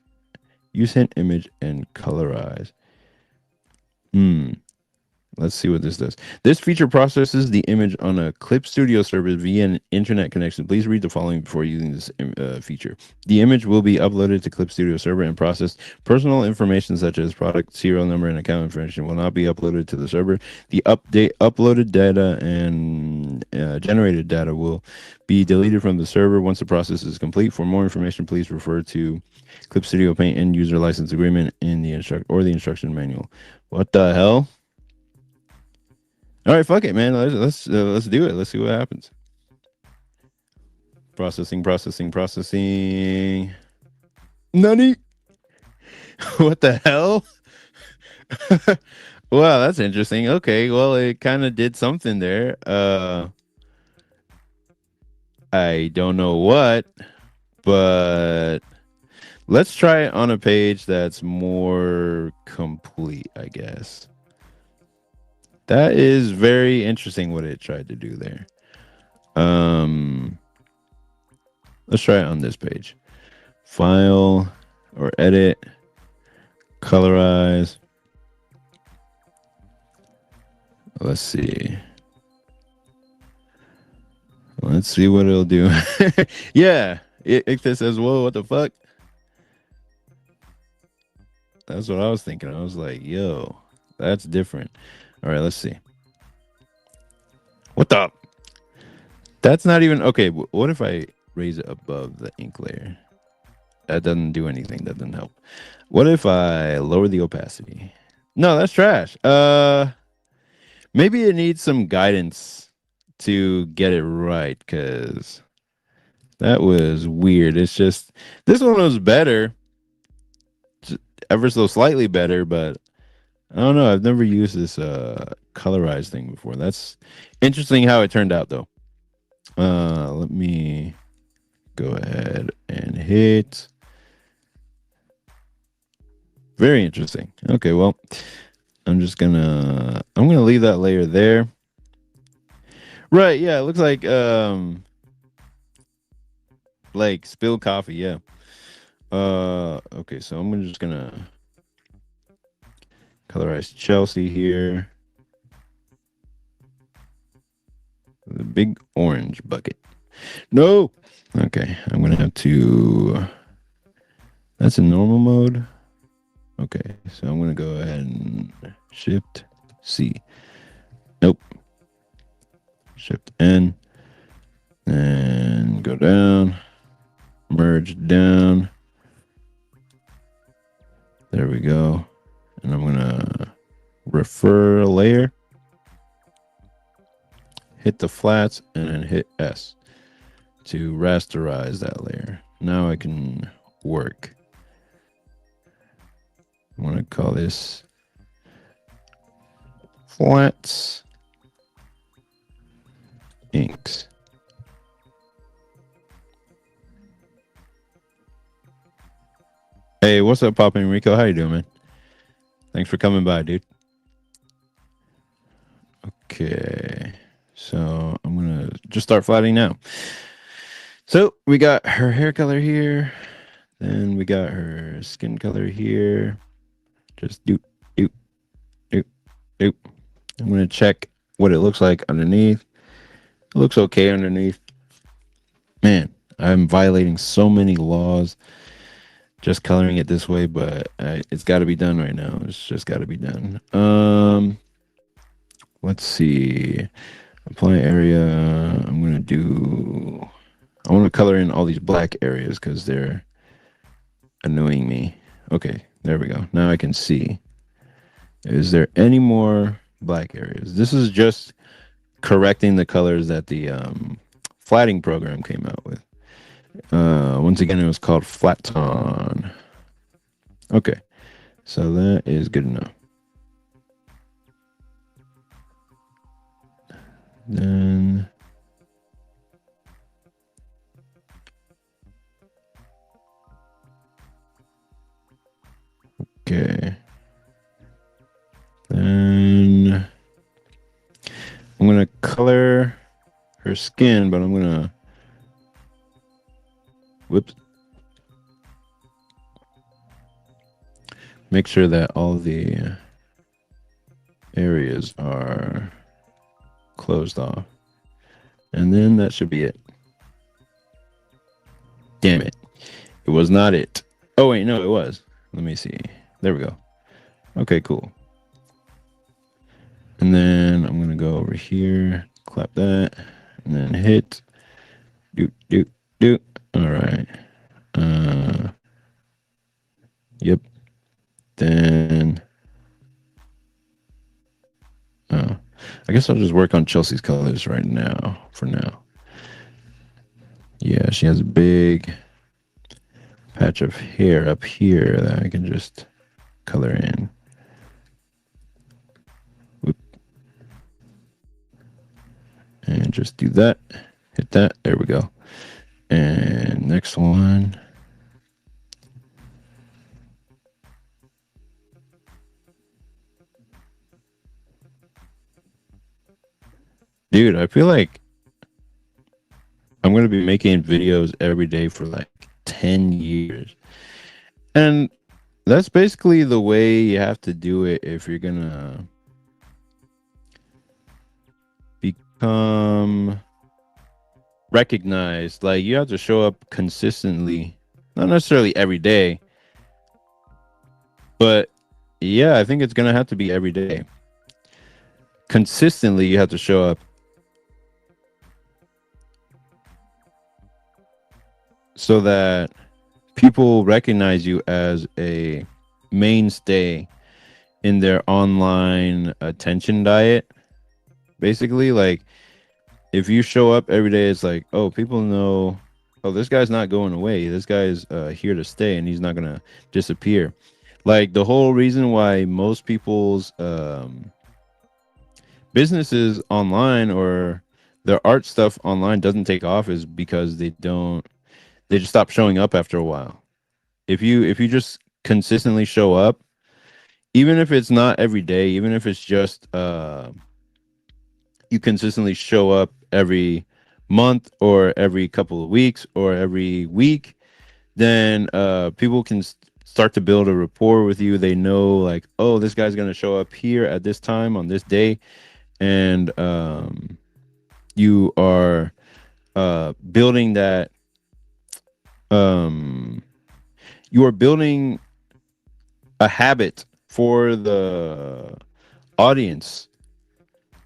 use hint image and colorize. Hmm. Let's see what this does. This feature processes the image on a Clip Studio server via an internet connection. Please read the following before using this feature. The image will be uploaded to Clip Studio server and processed. Personal information such as product serial number and account information will not be uploaded to the server. The uploaded data and generated data will be deleted from the server once the process is complete. For more information, please refer to Clip Studio Paint end user license agreement in the instruction manual. What the hell? All right, fuck it, man. Let's do it. Let's see what happens. Processing, processing, processing. Nani? What the hell? Wow, that's interesting. Okay, well, it kind of did something there. I don't know what, but let's try it on a page that's more complete, I guess. That is very interesting what it tried to do there. Let's try it on this page. File or edit, colorize. Let's see. Let's see what it'll do. Yeah, it says, "Whoa, what the fuck?" That's what I was thinking. I was like, "Yo, that's different." All right, let's see. What the? That's not even okay. What if I raise it above the ink layer? That doesn't do anything. That doesn't help. What if I lower the opacity? No, that's trash. Maybe it needs some guidance to get it right because that was weird. It's just this one was better, ever so slightly better, but I don't know. I've never used this colorized thing before. That's interesting how it turned out though. Let me go ahead and hit. Very interesting. Okay, well, I'm gonna leave that layer there. Right, yeah, it looks like spilled coffee, yeah. Okay, so I'm just gonna colorize Chelsea here. The big orange bucket. No. Okay, I'm gonna have to. That's in normal mode. Okay, so I'm gonna go ahead and Shift C. Nope. Shift N. And go down. Merge down. There we go. And I'm gonna refer a layer. Hit the flats and then hit S to rasterize that layer. Now I can work. I want to call this flats inks. Hey, what's up, Papa Enrico? How you doing, man? Thanks for coming by, dude. Okay, so I'm gonna just start flatting now. So we got her hair color here, then we got her skin color here. Just doop, doop, doop, doop. I'm gonna check what it looks like underneath. It looks okay underneath. Man, I'm violating so many laws just coloring it this way, but it's got to be done right now. It's just got to be done. Let's see. Apply area. I'm gonna do. I want to color in all these black areas because they're annoying me. Okay, there we go. Now I can see. Is there any more black areas? This is just correcting the colors that the flatting program came out with. Once again, it was called Flat Tone. Okay, so that is good enough. Then Okay. Then I'm gonna color her skin, but I'm gonna whoops. Make sure that all the areas are closed off. And then that should be it. Damn it. It was not it. Oh, wait, no, it was. Let me see. There we go. Okay, cool. And then I'm going to go over here, clap that, and then hit. Do. All right. Yep. Then, I guess I'll just work on Chelsea's colors right now, for now. Yeah, she has a big patch of hair up here that I can just color in. Whoop. And just do that. Hit that. There we go. And next one. Dude, I feel like I'm going to be making videos every day for like 10 years. And that's basically the way you have to do it if you're going to become recognized. Like, you have to show up consistently, not necessarily every day, but yeah, I think it's going to have to be every day. Consistently, you have to show up. So that people recognize you as a mainstay in their online attention diet. Basically, like, if you show up every day, it's like, oh, people know, oh, this guy's not going away. This guy's here to stay, and he's not gonna disappear. Like, the whole reason why most people's businesses online or their art stuff online doesn't take off is because they just stop showing up after a while. If you just consistently show up, even if it's not every day, even if it's just you consistently show up every month or every couple of weeks or every week, then people can start to build a rapport with you. They know, like, oh, this guy's going to show up here at this time on this day, and you are building that. You are building a habit for the audience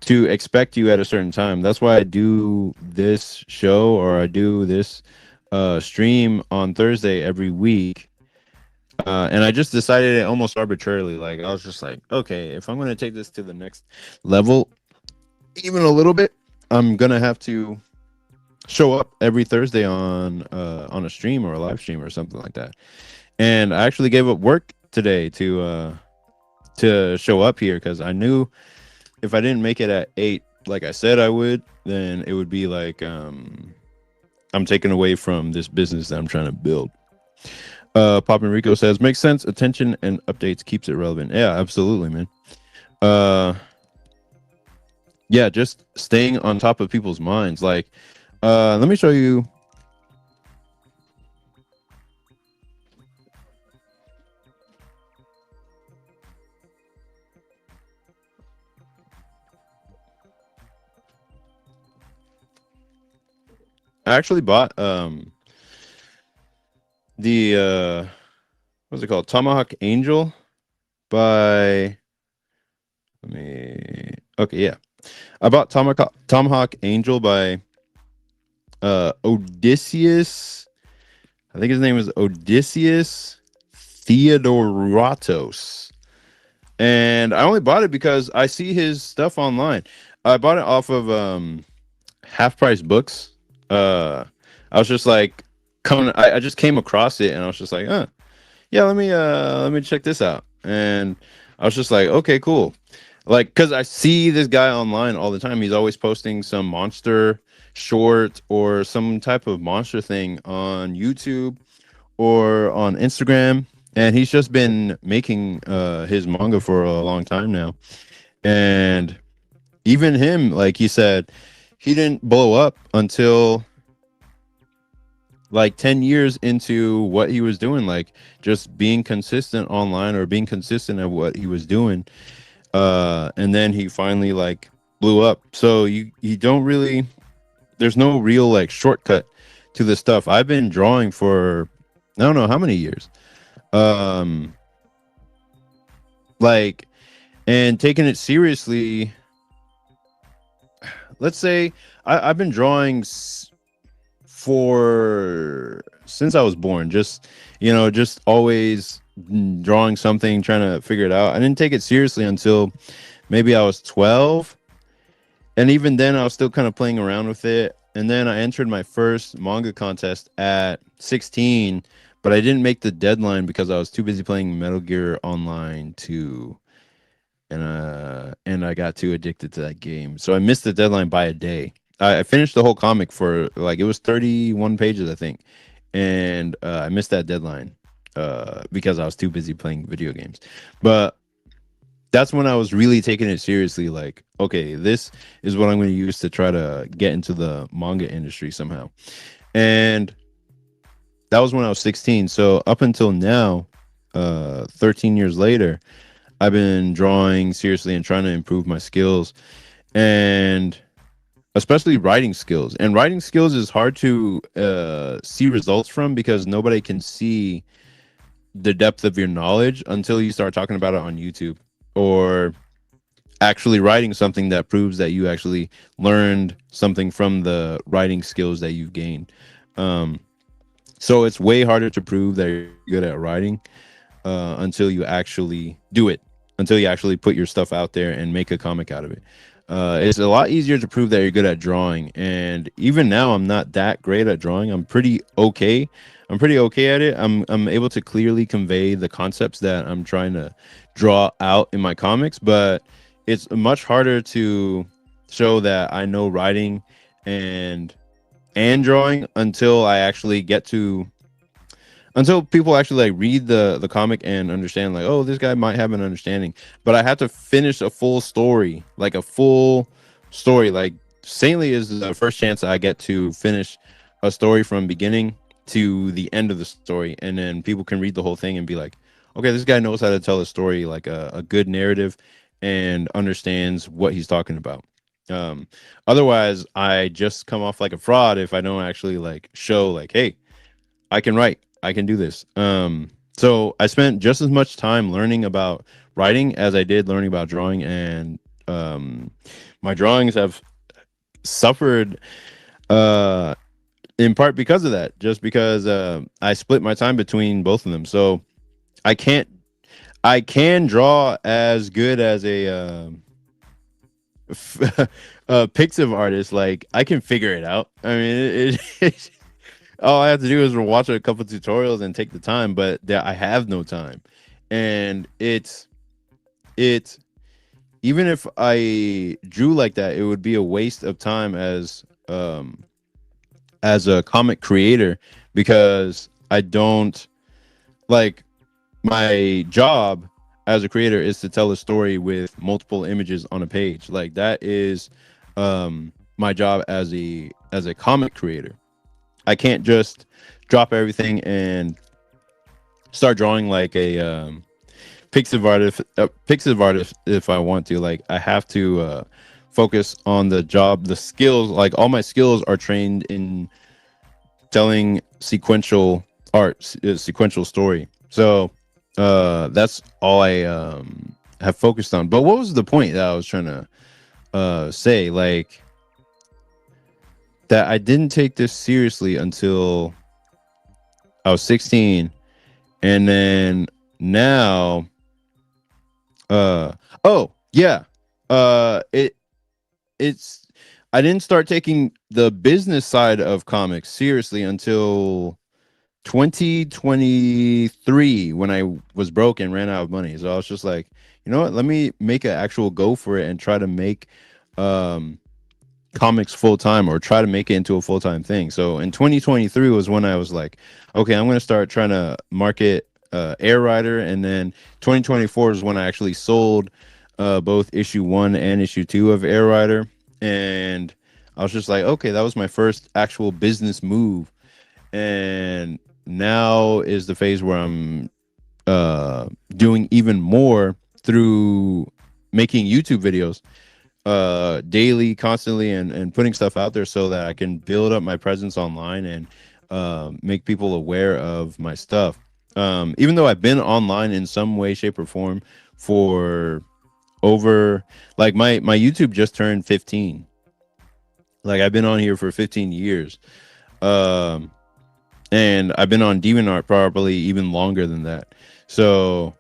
to expect you at a certain time. That's why I do this show, or I do this stream on Thursday every week. And I just decided it almost arbitrarily. Like, I was just like, okay, if I'm going to take this to the next level, even a little bit, I'm going to have to show up every Thursday on a stream or a live stream or something like that. And I actually gave up work today to show up here, because I knew if I didn't make it at 8, like I said I would, then it would be like I'm taken away from this business that I'm trying to build. Pop Enrico says, makes sense. Attention and updates keeps it relevant. Yeah, absolutely, man. Yeah, just staying on top of people's minds. Like, let me show you. I actually bought the what's it called? Tomahawk Angel by yeah. I bought Tomahawk Angel by Odysseus. I think his name is Odysseus Theodoratos. And I only bought it because I see his stuff online. I bought it off of Half Price Books. I was just like I just came across it, and I was just like, yeah, let me check this out. And I was just like, okay, cool. Like, because I see this guy online all the time. He's always posting some monster short or some type of monster thing on YouTube or on Instagram. and he's just been making his manga for a long time now. And even him, like he said, he didn't blow up until like 10 years into what he was doing, like just being consistent online or being consistent at what he was doing. And then he finally like blew up. So you don't really, there's no real like shortcut to the stuff. I've been drawing for I don't know how many years. Um like and taking it seriously, let's say I've been drawing for since I was born. Just just always drawing something, trying to figure it out. I didn't take it seriously until maybe I was 12, and even then I was still kind of playing around with it. And then I entered my first manga contest at 16, but I didn't make the deadline because I was too busy playing Metal Gear Online 2, and I got too addicted to that game. So I missed the deadline by a day. I finished the whole comic for like it was 31 pages, I think, and I missed that deadline because I was too busy playing video games. But that's when I was really taking it seriously. Like, okay, this is what I'm going to use to try to get into the manga industry somehow. And that was when I was 16. So up until now, 13 years later, I've been drawing seriously and trying to improve my skills, and especially writing skills. And writing skills is hard to see results from because nobody can see the depth of your knowledge until you start talking about it on YouTube, or actually writing something that proves that you actually learned something from the writing skills that you've gained. Um, so it's way harder to prove that you're good at writing until you actually do it, until you actually put your stuff out there and make a comic out of it. It's a lot easier to prove that you're good at drawing. And even now, I'm not that great at drawing. I'm pretty okay. I'm pretty okay at it. I'm able to clearly convey the concepts that I'm trying to draw out in my comics, but it's much harder to show that I know writing and drawing until I actually get to until people actually like read the comic and understand, like, oh, this guy might have an understanding. But I have to finish a full story, like a full story. Like Saintly is the first chance I get to finish a story from beginning to the end of the story, and then people can read the whole thing and be like, okay, this guy knows how to tell a story, like a good narrative, and understands what he's talking about. um Otherwise I just come off like a fraud if I don't actually like show, like, hey, I can write. I can do this. So I spent just as much time learning about writing as I did learning about drawing, and um, my drawings have suffered uh, in part because of that. Just because I split my time between both of them, so I can't. I can draw as good as a Pixiv artist. Like I can figure it out. I mean, it all I have to do is watch a couple tutorials and take the time, but I have no time. And it's even if I drew like that, it would be a waste of time as a comic creator, because I don't like, my job as a creator is to tell a story with multiple images on a page. Like that is my job as a comic creator. I can't just drop everything and start drawing like a Pixiv artist if I want to. Like I have to focus on the job, the skills. Like all my skills are trained in telling sequential art, sequential story. So that's all I have focused on. But what was the point that I was trying to say? Like that I didn't take this seriously until I was 16, and then now oh yeah, it's I didn't start taking the business side of comics seriously until 2023, when I was broke and ran out of money. So I was just like, you know what, let me make an actual go for it and try to make um comics full time, or try to make it into a full time thing. So in 2023 was when I was like, okay, I'm going to start trying to market Air Rider, and then 2024 is when I actually sold both issue 1 and issue 2 of Air Rider. And I was just like, okay, that was my first actual business move. And now is the phase where I'm doing even more through making YouTube videos daily, constantly, and putting stuff out there so that I can build up my presence online and make people aware of my stuff. Even though I've been online in some way, shape, or form for over, like, my YouTube just turned 15. Like, I've been on here for 15 years. Um, and I've been on DeviantArt probably even longer than that. So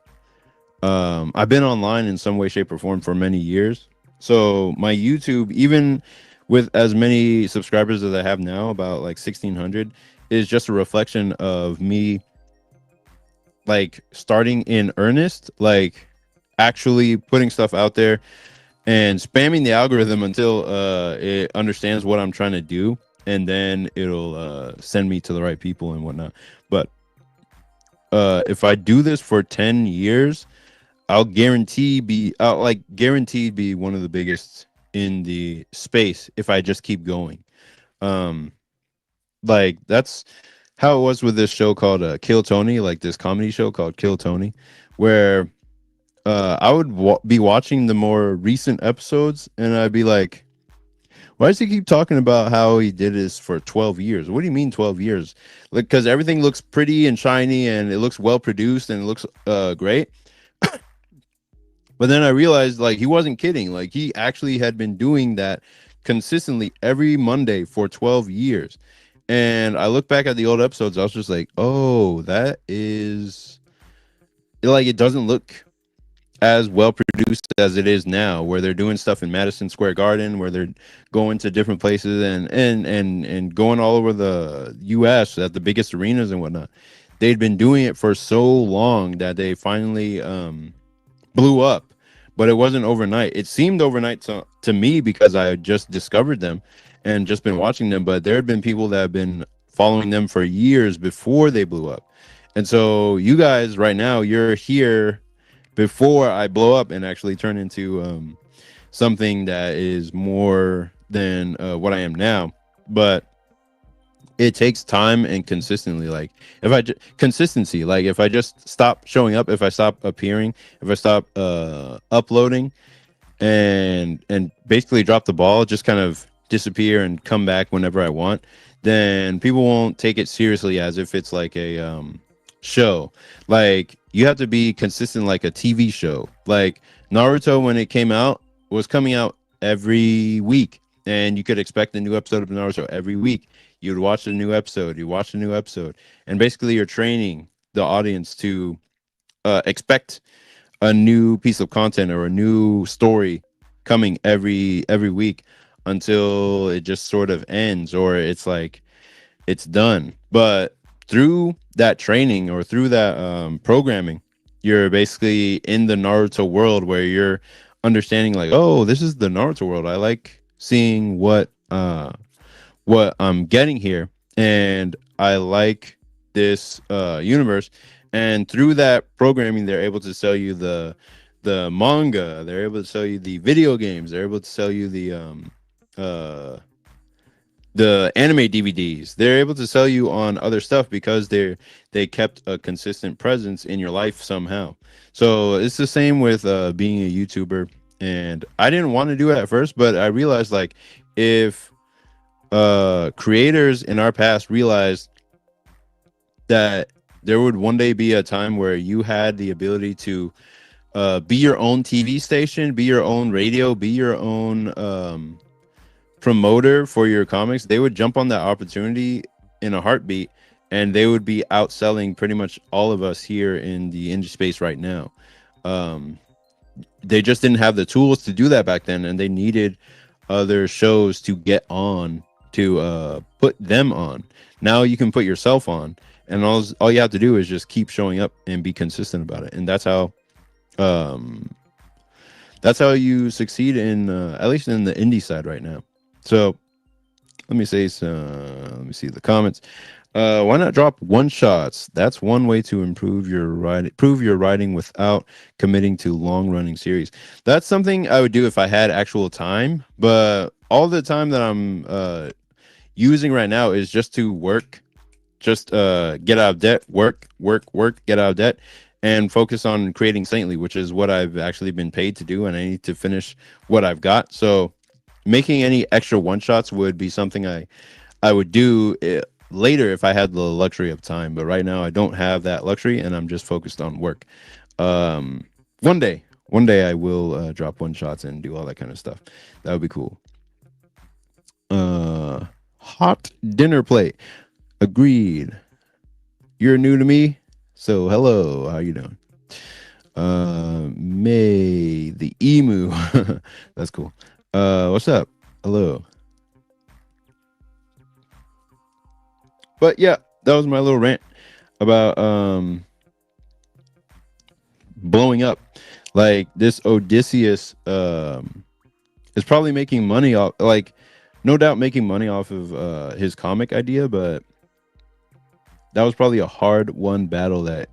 I've been online in some way, shape, or form for many years. So my YouTube, even with as many subscribers as I have now, about like 1,600, is just a reflection of me, like, starting in earnest, like actually putting stuff out there and spamming the algorithm until it understands what I'm trying to do, and then it'll send me to the right people and whatnot. But if I do this for 10 years, I'll like guaranteed be one of the biggest in the space if I just keep going. Um, like, that's how it was with this show called Kill Tony, like this comedy show called Kill Tony, where I would be watching the more recent episodes, and I'd be like, why does he keep talking about how he did this for 12 years? What do you mean 12 years? Like, because everything looks pretty and shiny and it looks well produced and it looks great. But then I realized, like, he wasn't kidding. Like, he actually had been doing that consistently every Monday for 12 years. And I look back at the old episodes, I was just like, oh, that is, like, it doesn't look as well produced as it is now, where they're doing stuff in Madison Square Garden, where they're going to different places and going all over the US at the biggest arenas and whatnot. They'd been doing it for so long that they finally blew up, but it wasn't overnight. It seemed overnight to me because I had just discovered them and just been watching them, but there had been people that have been following them for years before they blew up. And so you guys right now, you're here before I blow up and actually turn into something that is more than what I am now. But it takes time and consistently. Like, if I consistency, like, if I just stop showing up, if I stop appearing, if I stop uploading, and basically drop the ball, just kind of disappear and come back whenever I want, then people won't take it seriously as if it's like a show. Like, you have to be consistent, like a TV show. Like, Naruto, when it came out, was coming out every week, and you could expect a new episode of Naruto every week. You'd watch a new episode, you watch a new episode, and basically you're training the audience to expect a new piece of content or a new story coming every week until it just sort of ends, or it's like it's done. But through that training or through that programming, you're basically in the Naruto world, where you're understanding, like, oh, this is the Naruto world. I like seeing what I'm getting here, and I like this universe. And through that programming, they're able to sell you the manga, they're able to sell you the video games, they're able to sell you uh the anime DVDs. They're able to sell you on other stuff because they kept a consistent presence in your life somehow. So it's the same with being a YouTuber. And I didn't want to do it at first, but I realized, like, if creators in our past realized that there would one day be a time where you had the ability to be your own TV station, be your own radio, be your own promoter for your comics, they would jump on that opportunity in a heartbeat, and they would be outselling pretty much all of us here in the indie space right now. Um, they just didn't have the tools to do that back then, and they needed other shows to get on, to put them on. Now you can put yourself on, and all you have to do is just keep showing up and be consistent about it. And um that's how you succeed in at least in the indie side right now. So Let me say some. Let me see the comments. Why not drop one shots? That's one way to improve your writing, prove your writing without committing to long running series. That's something I would do if I had actual time. But all the time that I'm using right now is just to work, just get out of debt, work, get out of debt, and focus on creating Saintly, which is what I've actually been paid to do, and I need to finish what I've got. So making any extra one shots would be something I would do later if I had the luxury of time. But right now I don't have that luxury, and I'm just focused on work. Um, one day I will drop one shots and do all that kind of stuff. That would be cool. Hot dinner plate. Agreed. You're new to me, so hello. How you doing? May the emu. That's cool. What's up? Hello. But yeah, that was my little rant about blowing up. Like this Odysseus is probably making money off, like no doubt making money off of his comic idea, but that was probably a hard won battle that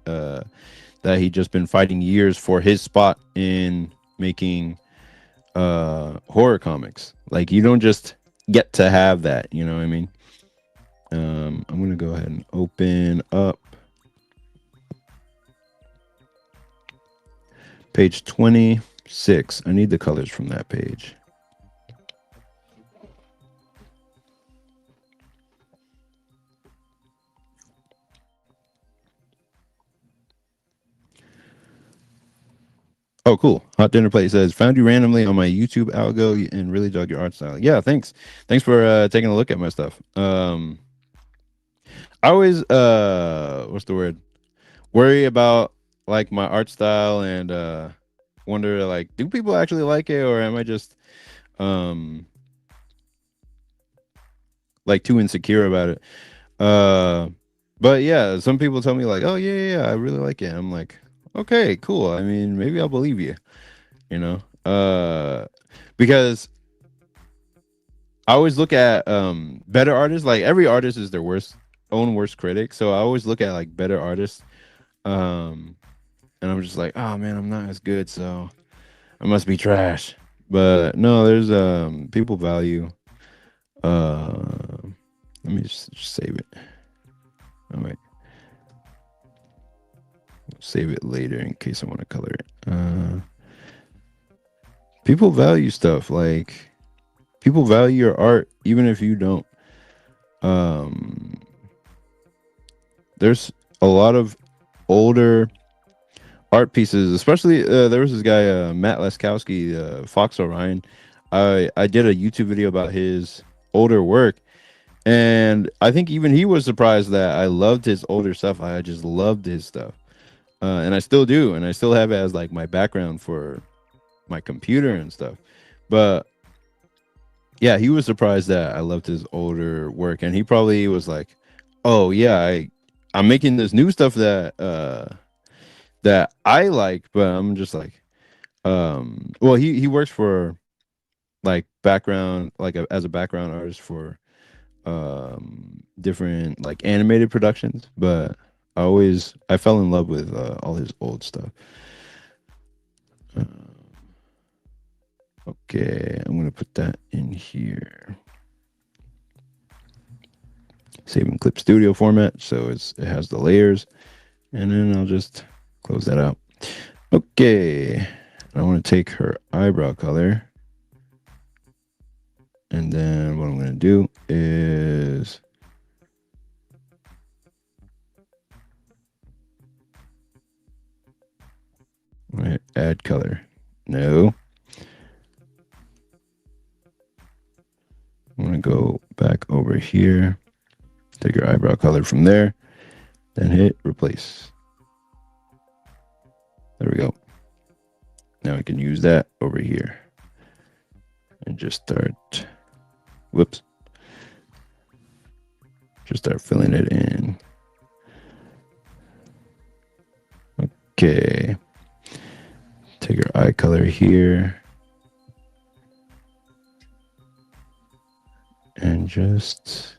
he just been fighting years for his spot in making horror comics. Like you don't just get to have that, you know what I mean? I'm gonna go ahead and open up page 26. I need the colors from that page. Oh, cool. Hot Dinner Plate says, found you randomly on my YouTube algo and really dug your art style. Yeah, thanks. Thanks for taking a look at my stuff. I always what's the word? Worry about like my art style and wonder like do people actually like it or am I just um like too insecure about it? Uh but yeah, some people tell me like, "Oh yeah, I really like it." I'm like, "Okay, cool. I mean, maybe I'll believe you." You know? Because I always look at better artists, like every artist is their worst critic. So I always look at like better artists um and I'm just like, "Oh man, I'm not as good, so I must be trash." But no, there's people value let me just save it. I might save it later in case I want to color it. People value stuff like people value your art even if you don't. Um, there's a lot of older art pieces, especially there was this guy Matt Laskowski, Fox Orion. I did a YouTube video about his older work, and I think even he was surprised that I loved his older stuff. I just loved his stuff, and I still do, and I still have it as like my background for my computer and stuff. But yeah, he was surprised that I loved his older work, and he probably was like, "Oh yeah, I'm making this new stuff that I like," but I'm just like, well, he works for like background, like as a background artist for different like animated productions, but I fell in love with all his old stuff. Uh, okay, I'm gonna put that in here. Save in Clip Studio format, so it has the layers, and then I'll just close that out. Okay, I want to take her eyebrow color, and then what I'm going to do is add color. No, I'm going to go back over here, take your eyebrow color from there, then hit replace. There we go. Now we can use that over here and just start, whoops, just start filling it in. Okay, take your eye color here. and just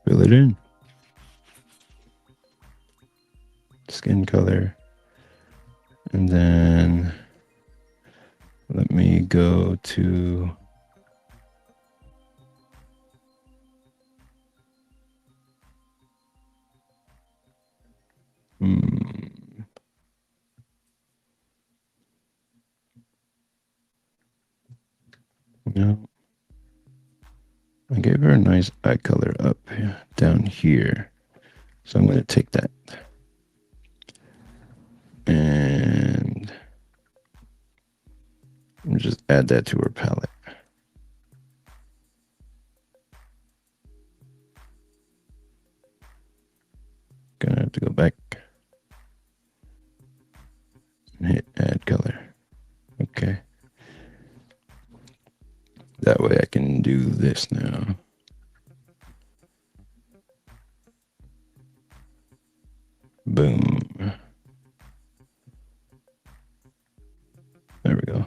fill it in. Skin color. And then let me go to no. I gave her a nice eye color up down here. So I'm going to take that. And just add that to her palette. Gonna have to go back and hit add color. Okay. That way I can do this now. Boom. There we go.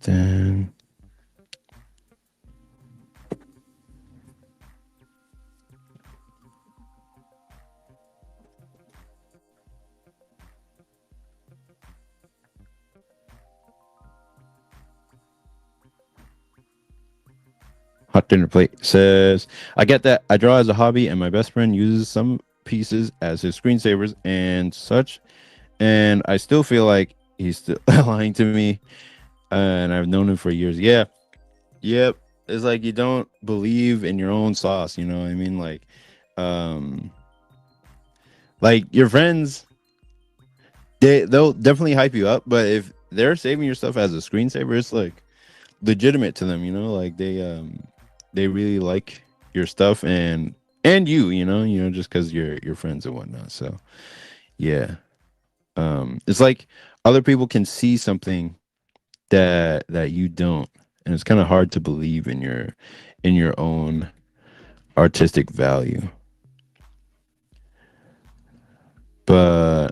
Then Hot Dinner Plate says, I get that. I draw as a hobby, and my best friend uses some pieces as his screensavers and such. And I still feel like he's still lying to me. And I've known him for years. Yeah. Yep. It's like you don't believe in your own sauce. You know what I mean? Like your friends, they'll definitely hype you up. But if they're saving your stuff as a screensaver, it's like legitimate to them. You know, like they really like your stuff and you know, just because you're friends and whatnot. So yeah, it's like other people can see something that you don't, and it's kind of hard to believe in your own artistic value. But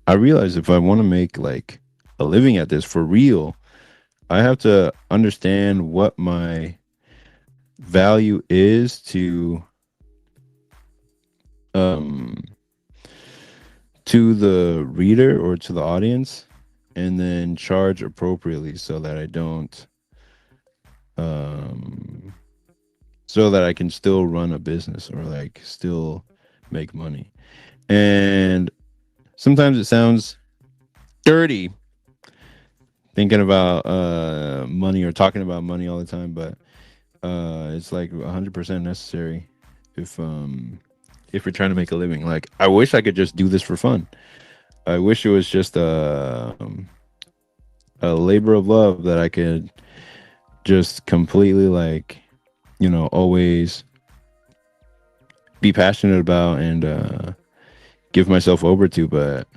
I realize if I want to make like a living at this for real, I have to understand what my value is um to the reader or to the audience, and then charge appropriately so that I don't um so that I can still run a business or like still make money. And sometimes it sounds dirty thinking about money or talking about money all the time, but it's like 100% necessary if you're trying to make a living. Like I wish I could just do this for fun. I wish it was just a labor of love that I could just completely like, you know, always be passionate about and give myself over to, but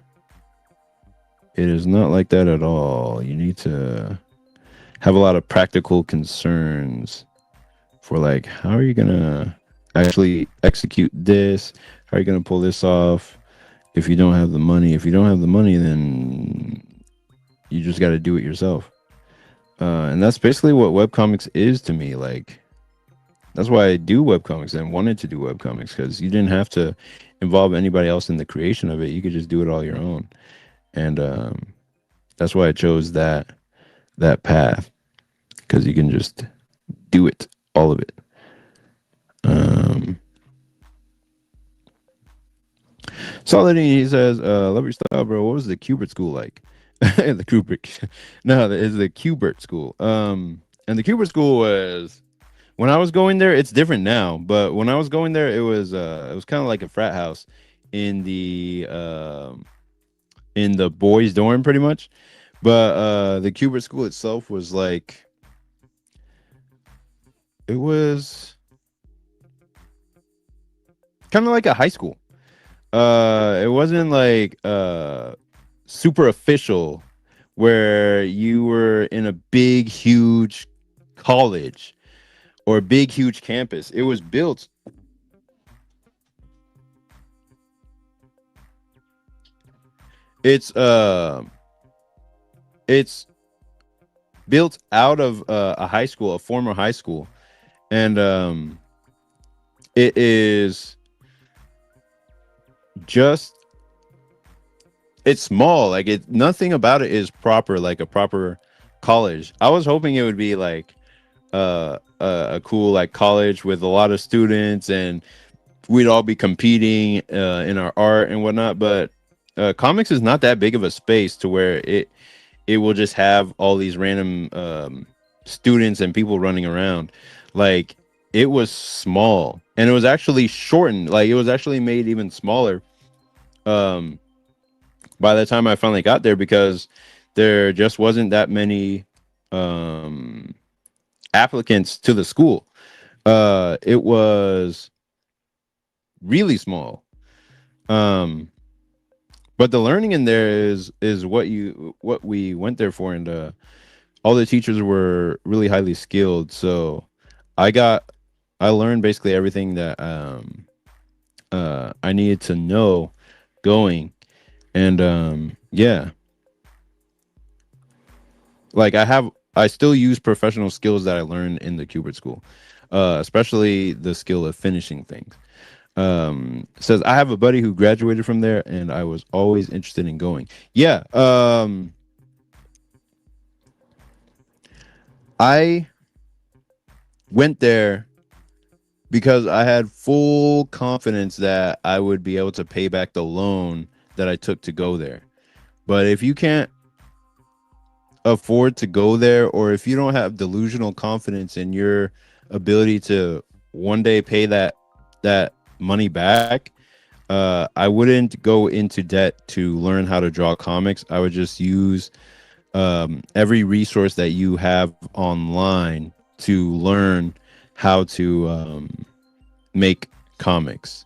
it is not like that at all. You need to have a lot of practical concerns for like how are you gonna actually execute this? How are you gonna pull this off if you don't have the money? If you don't have the money, then you just got to do it yourself. And that's basically what webcomics is to me. Like that's why I do webcomics and wanted to do webcomics because you didn't have to involve anybody else in the creation of it. You could just do it all your own. And that's why I chose that path because you can just do it, all of it. Um, Solidity, he says, love your style, bro. What was the Kubert school like? The Kubrick. No, it's the Kubert school. And the Kubert school was when I was going there, it's different now, but when I was going there, it was kind of like a frat house in the boys' dorm pretty much. But the Kubert school itself was like it was kind of like a high school. It wasn't like super official where you were in a big huge college or a big huge campus. It was built it's it's built out of a high school, a former high school, and it is just it's small. Like it, nothing about it is proper, like a proper college. I was hoping it would be like a cool like college with a lot of students, and we'd all be competing in our art and whatnot. But comics is not that big of a space to where it will just have all these random students and people running around. Like it was small, and it was actually shortened. Like it was actually made even smaller um, by the time I finally got there, because there just wasn't that many um, applicants to the school. It was really small. Um, but the learning in there is what we went there for, and all the teachers were really highly skilled. So I got I learned basically everything that I needed to know going, and yeah, like I still use professional skills that I learned in the Cubert school, especially the skill of finishing things. Says I have a buddy who graduated from there, and I was always interested in going. Yeah, I went there because I had full confidence that I would be able to pay back the loan that I took to go there. But if you can't afford to go there, or if you don't have delusional confidence in your ability to one day pay that money back, I wouldn't go into debt to learn how to draw comics. I would just use every resource that you have online to learn how to make comics.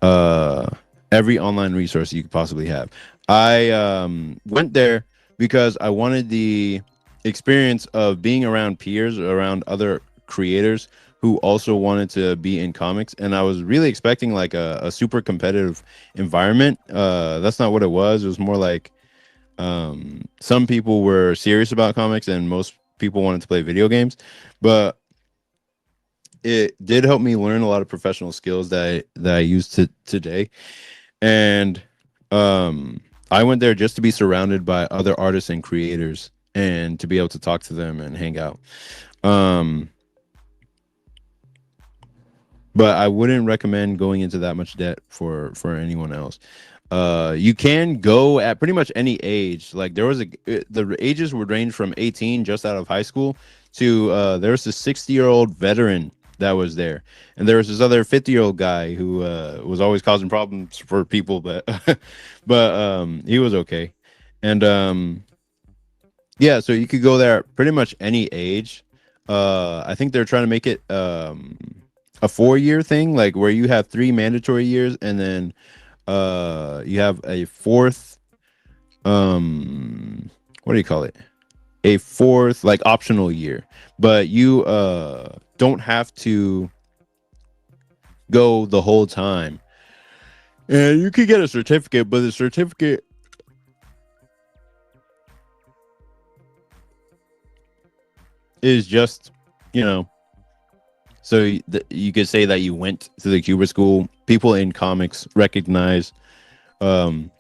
Uh, every online resource you could possibly have. I went there because I wanted the experience of being around peers, around other creators who also wanted to be in comics, and I was really expecting like a super competitive environment. That's not what it was. It was more like some people were serious about comics and most people wanted to play video games, but it did help me learn a lot of professional skills that I use to today. And I went there just to be surrounded by other artists and creators and to be able to talk to them and hang out. Um, but I wouldn't recommend going into that much debt for anyone else. You can go at pretty much any age. Like there was the ages would range from 18 just out of high school to there was a 60-year-old veteran that was there, and there was this other 50-year-old guy who was always causing problems for people, but he was okay. And yeah, so you could go there at pretty much any age. I think they're trying to make it a 4-year thing, like where you have 3 mandatory years, and then you have a fourth what do you call it, a fourth like optional year, but you don't have to go the whole time, and you could get a certificate, but the certificate is just, you know, so you could say that you went to the Cuba school. People in comics recognize um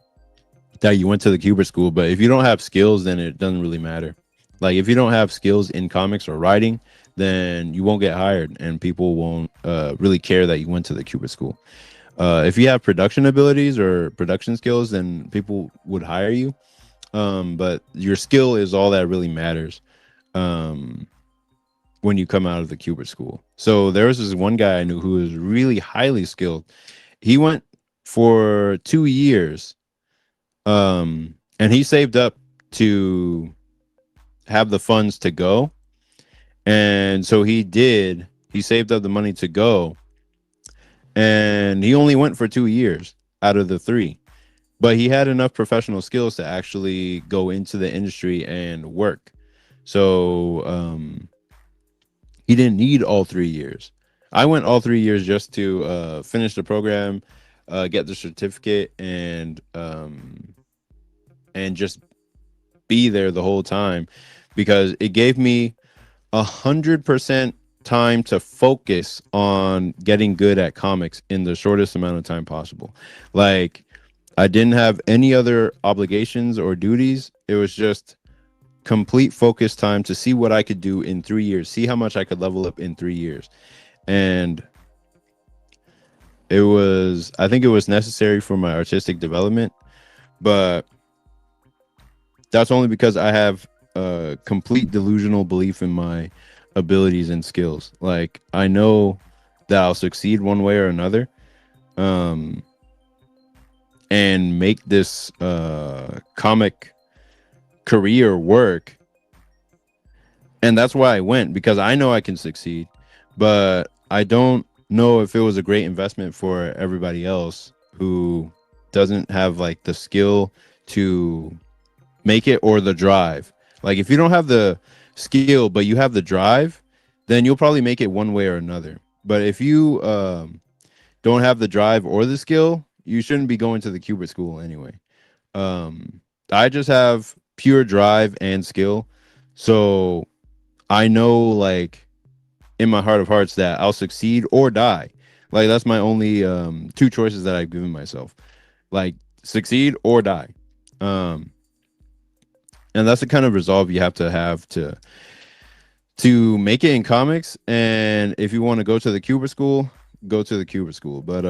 that you went to the Cuba school, but if you don't have skills, then it doesn't really matter. Like if you don't have skills in comics or writing, then you won't get hired, and people won't really care that you went to the Cuba school. If you have production abilities or production skills, then people would hire you. But your skill is all that really matters um, when you come out of the Cuba school. So there was this one guy I knew who was really highly skilled. He went for 2 years, and he saved up to have the funds to go. And so he did. He saved up the money to go, and he only went for 2 years out of the 3. But he had enough professional skills to actually go into the industry and work. So he didn't need all 3 years. I went all 3 years just to finish the program, get the certificate, and just be there the whole time because it gave me 100% time to focus on getting good at comics in the shortest amount of time possible. Like I didn't have any other obligations or duties. It was just complete focus time to see what I could do in 3 years, see how much I could level up in 3 years. And I think it was necessary for my artistic development, but that's only because I have a complete delusional belief in my abilities and skills. Like I know that I'll succeed one way or another, um, and make this comic career work. And that's why I went, because I know I can succeed, but I don't know if it was a great investment for everybody else who doesn't have like the skill to make it or the drive. Like if you don't have the skill but you have the drive, then you'll probably make it one way or another. But if you don't have the drive or the skill, you shouldn't be going to the Cubert school anyway. I just have pure drive and skill, so I know like in my heart of hearts that I'll succeed or die. Like that's my only two choices that I've given myself. Like succeed or die. Um and that's the kind of resolve you have to make it in comics. And if you want to go to the Cuba school, go to the Cuba school. But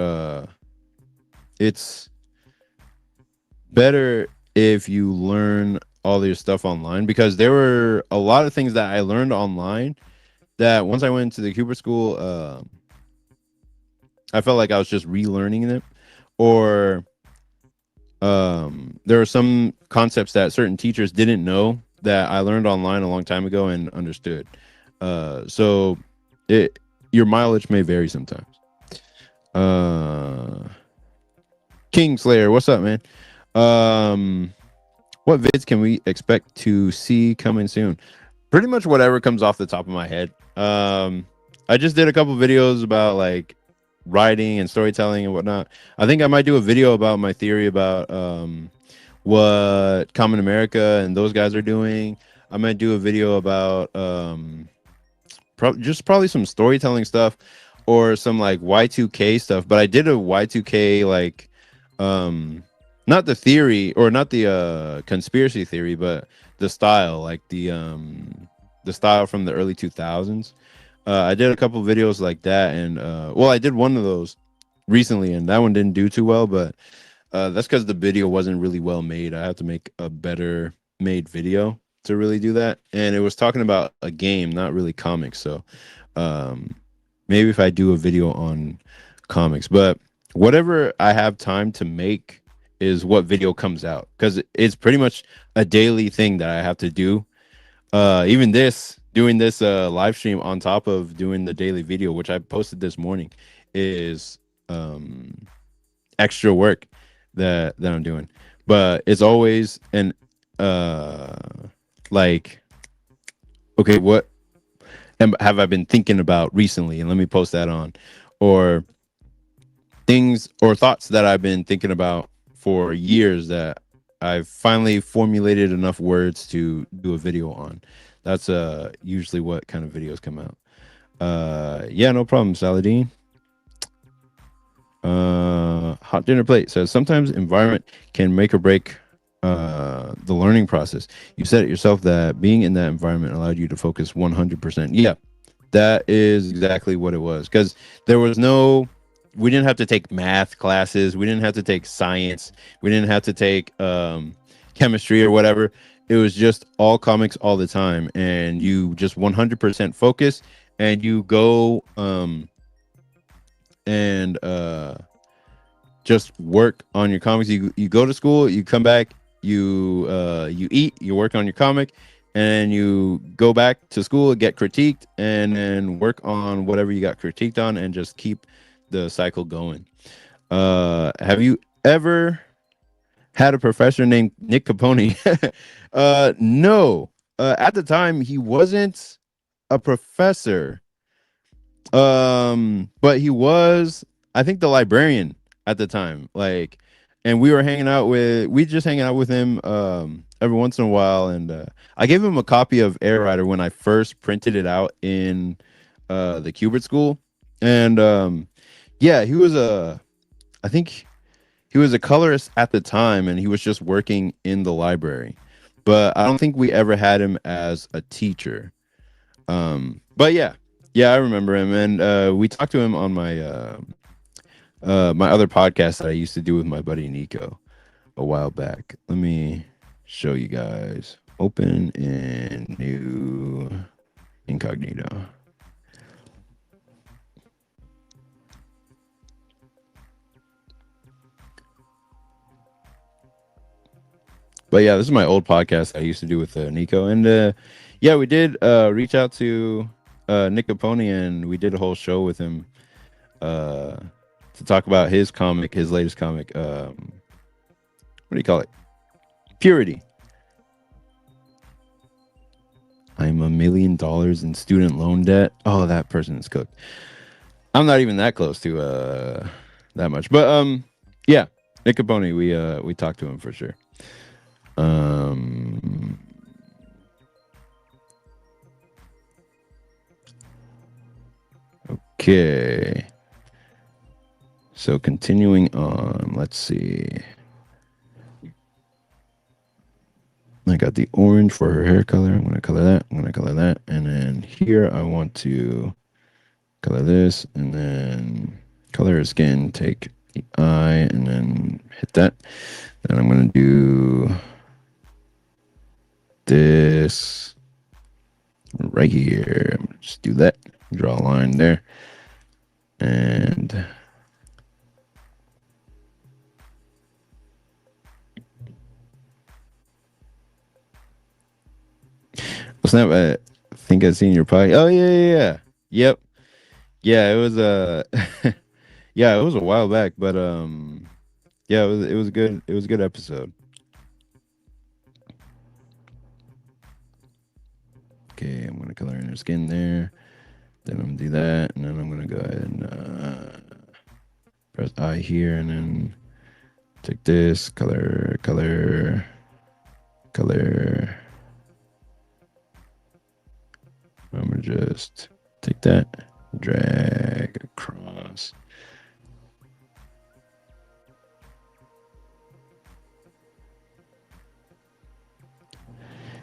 it's better if you learn all your stuff online, because there were a lot of things that I learned online that once I went to the Cuba school, I felt like I was just relearning it, or there are some concepts that certain teachers didn't know that I learned online a long time ago and understood. So it your mileage may vary sometimes. Kingslayer, what's up, man? What vids can we expect to see coming soon? Pretty much whatever comes off the top of my head. I just did a couple videos about like writing and storytelling and whatnot. I think I might do a video about my theory about what Common America and those guys are doing. I might do a video about probably some storytelling stuff or some like Y2K stuff. But I did a Y2K like not the theory or not the conspiracy theory, but the style, like the style from the early 2000s. I did a couple videos like that, and well, I did one of those recently, and that one didn't do too well, but that's because the video wasn't really well made. I have to make a better made video to really do that, and it was talking about a game, not really comics. So maybe if I do a video on comics, but whatever I have time to make is what video comes out, because it's pretty much a daily thing that I have to do. Even doing this live stream on top of doing the daily video, which I posted this morning, is extra work that I'm doing. But it's always an like, okay, what have I been thinking about recently, and let me post that on, or things or thoughts that I've been thinking about for years that I've finally formulated enough words to do a video on. That's usually what kind of videos come out. Yeah, no problem, Saladin. Hot Dinner Plate says sometimes environment can make or break the learning process. You said it yourself that being in that environment allowed you to focus 100%. Yeah, that is exactly what it was, because there was we didn't have to take math classes, we didn't have to take science, we didn't have to take chemistry or whatever. It was just all comics all the time, and you just 100% focus, and you go and just work on your comics. You go to school, you come back, you eat, you work on your comic, and you go back to school, get critiqued, and then work on whatever you got critiqued on, and just keep the cycle going. Have you ever had a professor named Nick Capone? No. At the time, he wasn't a professor. But he was, I think, the librarian at the time. Like, and we just hanging out with him a every once in a while, and I gave him a copy of Air Rider when I first printed it out in the Cubert school, and yeah, he was a I think he was a colorist at the time, and he was just working in the library, but I don't think we ever had him as a teacher. But yeah, yeah, I remember him, and we talked to him on my other podcast that I used to do with my buddy Nico a while back. Let me show you guys. Open in new incognito. But yeah, this is my old podcast I used to do with Nico, and yeah, we did reach out to Nick Capone, and we did a whole show with him uh, to talk about his comic, his latest comic. What do you call it? Purity. I'm $1 million in student loan debt. Oh, that person is cooked. I'm not even that close to that much, but yeah, Nick Capone. We talked to him for sure. Um, okay. So continuing on, let's see. I got the orange for her hair color. I'm going to color that. I'm going to color that. And then here I want to color this. And then color her skin. Take the eye and then hit that. Then I'm going to do this right here. Just do that. Draw a line there. And Snap, I think I've seen your podcast. Oh yeah. Yep. Yeah, it was yeah, it was a while back, but yeah, it was good. It was a good episode. Okay, I'm gonna color in her skin there. Then I'm gonna do that, and then I'm gonna go ahead and press I here, and then take this color. I'm gonna just take that, drag across.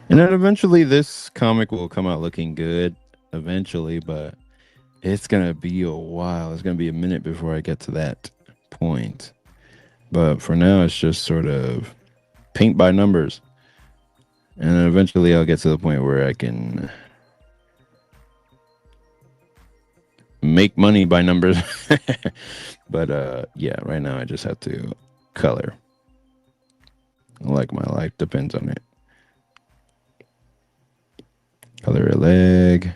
And then eventually this comic will come out looking good eventually, but it's gonna be a while. It's gonna be a minute before I get to that point. But for now, it's just sort of paint by numbers. And then eventually I'll get to the point where I can make money by numbers. But yeah, right now I just have to color. Like my life depends on it. Color a leg.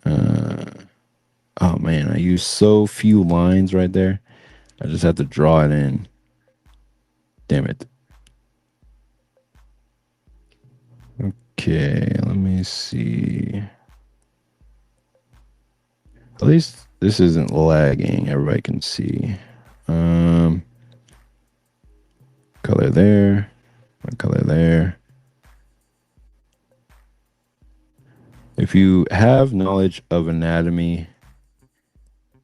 Oh man, I use so few lines right there. I just have to draw it in. Damn it. Okay, let me see. At least this isn't lagging. Everybody can see. Color there. Color there. If you have knowledge of anatomy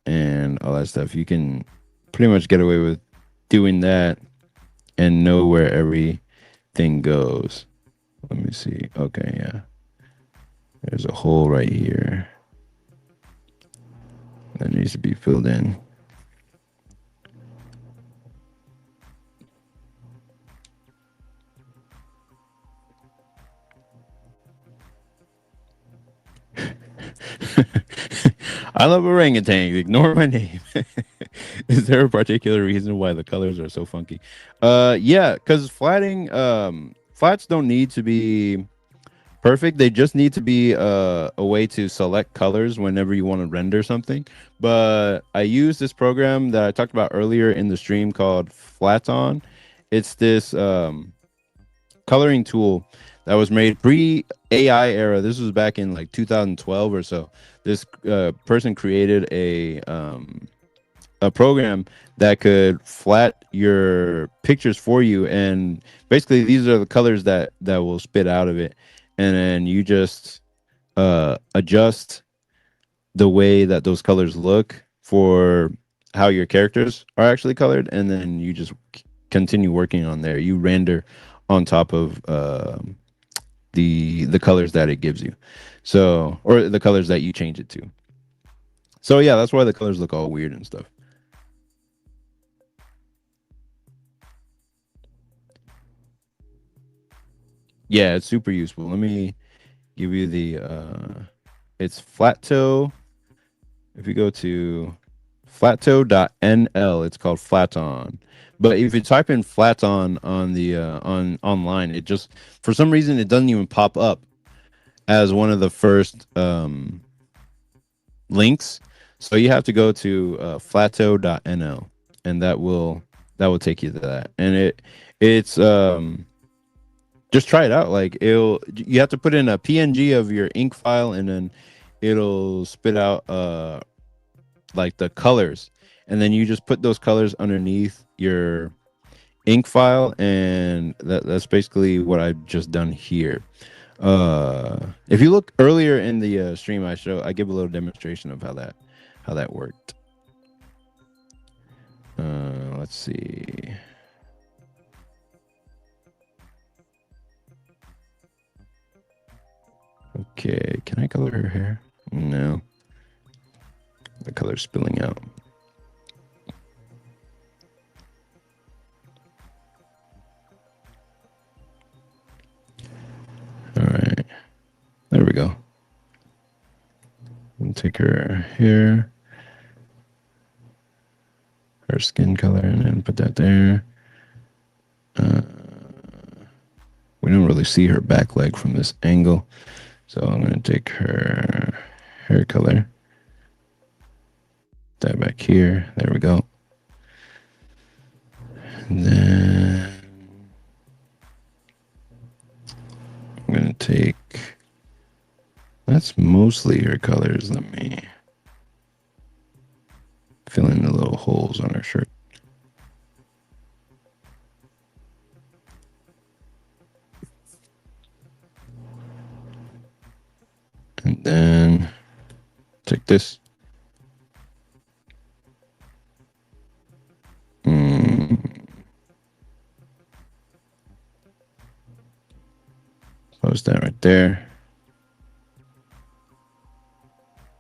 and all that stuff, you can pretty much get away with doing that and know where everything goes. Let me see. Okay, yeah. There's a hole right here that needs to be filled in. I love orangutans. Ignore my name. Is there a particular reason why the colors are so funky? Yeah, because flats don't need to be perfect. They just need to be a way to select colors whenever you want to render something. But I use this program that I talked about earlier in the stream called Flaton. It's this coloring tool that was made pre AI era. This was back in like 2012 or so. This person created a program that could flat your pictures for you, and basically these are the colors that will spit out of it, and then you just adjust the way that those colors look for how your characters are actually colored, and then you just continue working on there. You render on top of the colors that it gives you, so or the colors that you change it to. So yeah, that's why the colors look all weird and stuff. Yeah, it's super useful. Let me give you the it's Flatto. If you go to flatto.nl, it's called Flaton. But if you type in Flaton on the on online, it just for some reason it doesn't even pop up as one of the first links. So you have to go to flatto.nl, and that will take you to that. And it's just try it out. Like it'll you have to put in a PNG of your ink file, and then it'll spit out like the colors, and then you just put those colors underneath your ink file, and that's basically what I've just done here. If you look earlier in the stream, I give a little demonstration of how that worked. Let's see. Okay, can I color her hair? No, the color's spilling out. All right, there we go. We'll take her hair, her skin color, and then put that there. We don't really see her back leg from this angle, so I'm going to take her hair color, that back here. There we go. And then I'm going to take, that's mostly her colors. Let me fill in the little holes on her shirt. And then take this. Post that right there.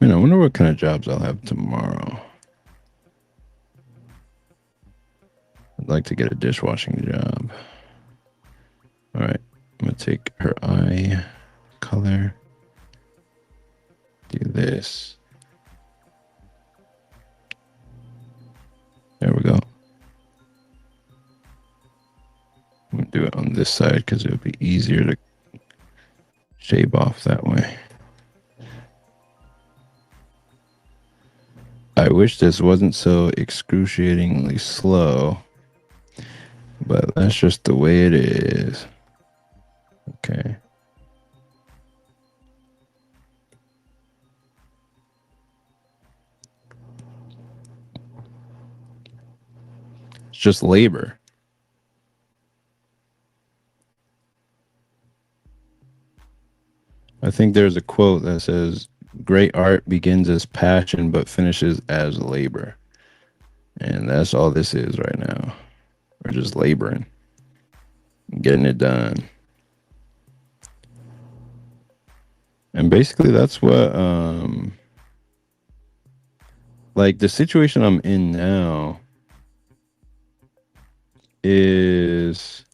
I wonder what kind of jobs I'll have tomorrow. I'd like to get a dishwashing job. All right, I'm gonna take her eye color, do this. There we go. I'm gonna do it on this side because it would be easier to shave off that way. I wish this wasn't so excruciatingly slow, but that's just the way it is. Okay. It's just labor. I think there's a quote that says, "Great art begins as passion but finishes as labor." And that's all this is right now. We're just laboring, getting it done. And basically that's what like the situation I'm in now is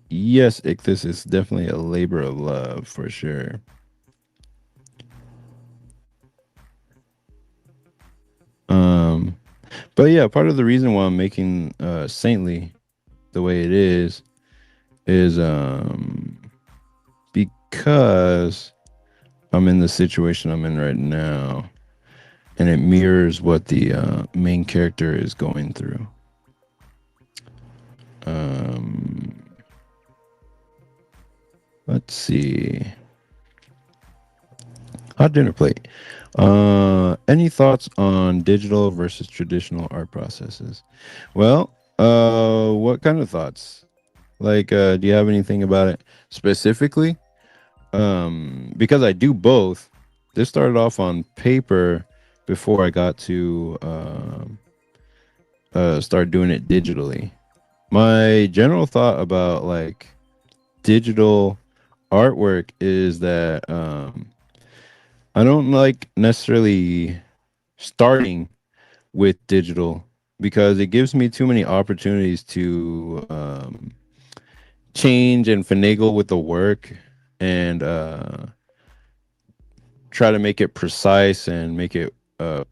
yes, Ichthus is definitely a labor of love for sure. Um but yeah, part of the reason why I'm making Saintly the way it is because I'm in the situation I'm in right now, and it mirrors what the main character is going through. Let's see. Hot dinner plate. Any thoughts on digital versus traditional art processes? Well, what kind of thoughts? Like, do you have anything about it specifically? Because I do both. This started off on paper before I got to start doing it digitally. My general thought about like digital artwork is that I don't like necessarily starting with digital because it gives me too many opportunities to change and finagle with the work and try to make it precise and make it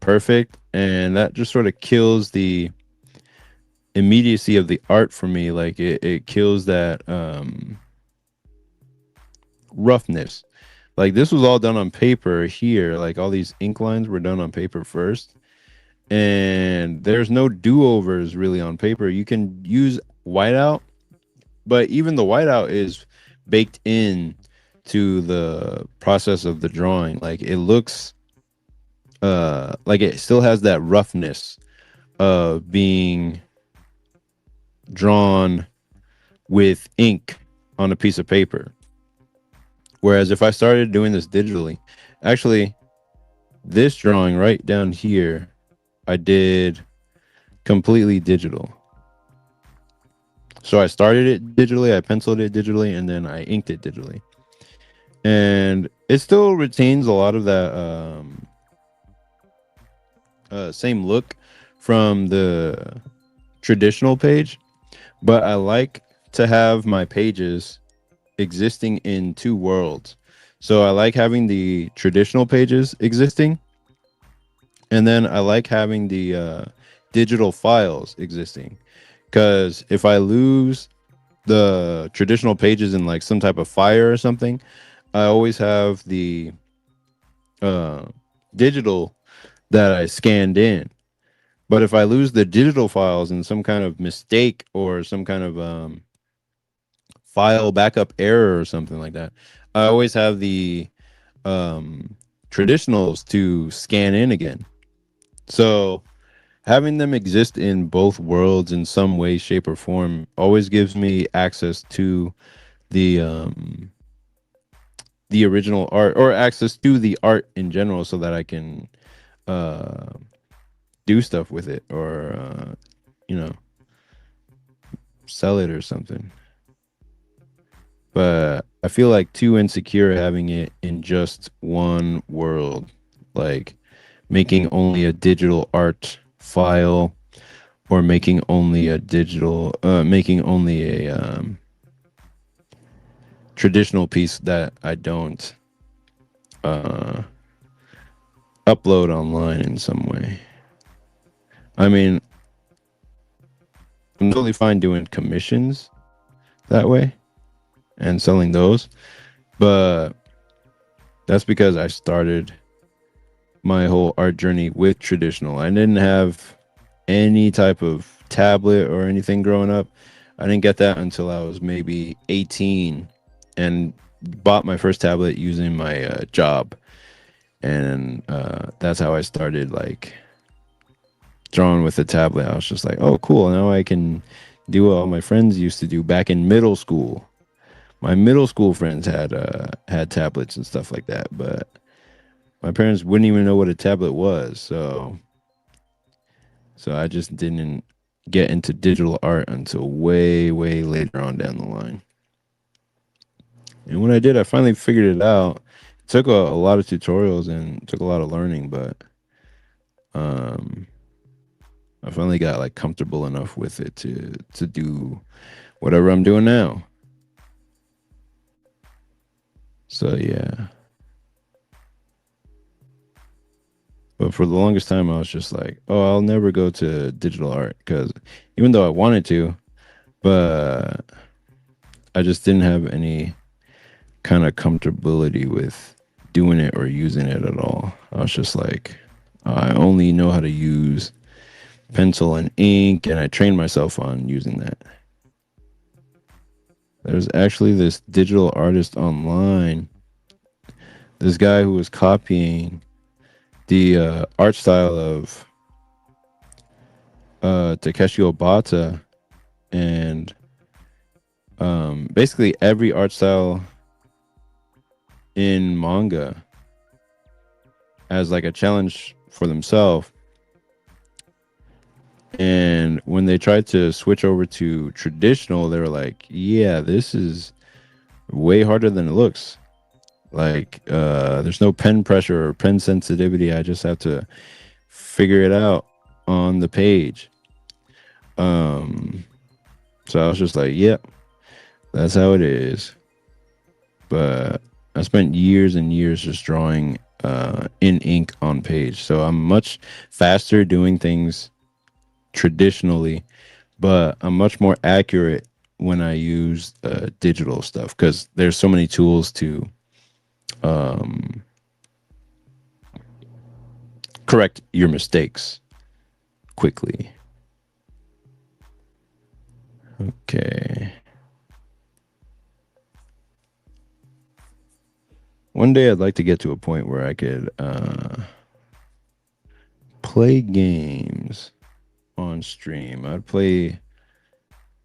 perfect. And that just sort of kills the immediacy of the art for me. Like it kills that roughness. Like this was all done on paper here. Like all these ink lines were done on paper first. And there's no do-overs really on paper. You can use whiteout, but even the whiteout is baked in to the process of the drawing. Like it looks like it still has that roughness of being drawn with ink on a piece of paper. Whereas if I started doing this digitally, actually, this drawing right down here, I did completely digital. So I started it digitally, I penciled it digitally, and then I inked it digitally. And it still retains a lot of that same look from the traditional page, but I like to have my pages existing in two worlds. So I like having the traditional pages existing, and then I like having the digital files existing. Because if I lose the traditional pages in like some type of fire or something, I always have the uh, digital that I scanned in. But if I lose the digital files in some kind of mistake or some kind of file backup error or something like that, I always have the um, traditionals to scan in again. So having them exist in both worlds in some way, shape, or form always gives me access to the the original art or access to the art in general, so that I can uh, do stuff with it or you know, sell it or something. But I feel like too insecure having it in just one world, like making only a digital art file or making only a digital making only a traditional piece that I don't uh upload online in some way. I mean, I'm totally fine doing commissions that way and selling those, but that's because I started my whole art journey with traditional. I didn't have any type of tablet or anything growing up. I didn't get that until I was maybe 18 and bought my first tablet using my job. And that's how I started like drawing with a tablet. I was just like, oh, cool. Now I can do what all my friends used to do back in middle school. My middle school friends had tablets and stuff like that, but my parents wouldn't even know what a tablet was. So I just didn't get into digital art until way, way later on down the line. And when I did, I finally figured it out. It took a lot of tutorials and took a lot of learning, but um, I finally got like comfortable enough with it to do whatever I'm doing now. So yeah. But for the longest time, I was just like, oh, I'll never go to digital art because even though I wanted to, but I just didn't have any kind of comfortability with doing it or using it at all. I was just like, I only know how to use pencil and ink, and I trained myself on using that. There's actually this digital artist online this guy who was copying the art style of Takeshi Obata, and basically every art style in manga as like a challenge for themselves. And when they tried to switch over to traditional, they were like, yeah, this is way harder than it looks. Like, there's no pen pressure or pen sensitivity. I just have to figure it out on the page. Um, so I was just like, yep, that's how it is. But I spent years and years just drawing in ink on page. So I'm much faster doing things traditionally, but I'm much more accurate when I use digital stuff because there's so many tools to um, correct your mistakes quickly. Okay. One day I'd like to get to a point where I could play games on stream. I'd play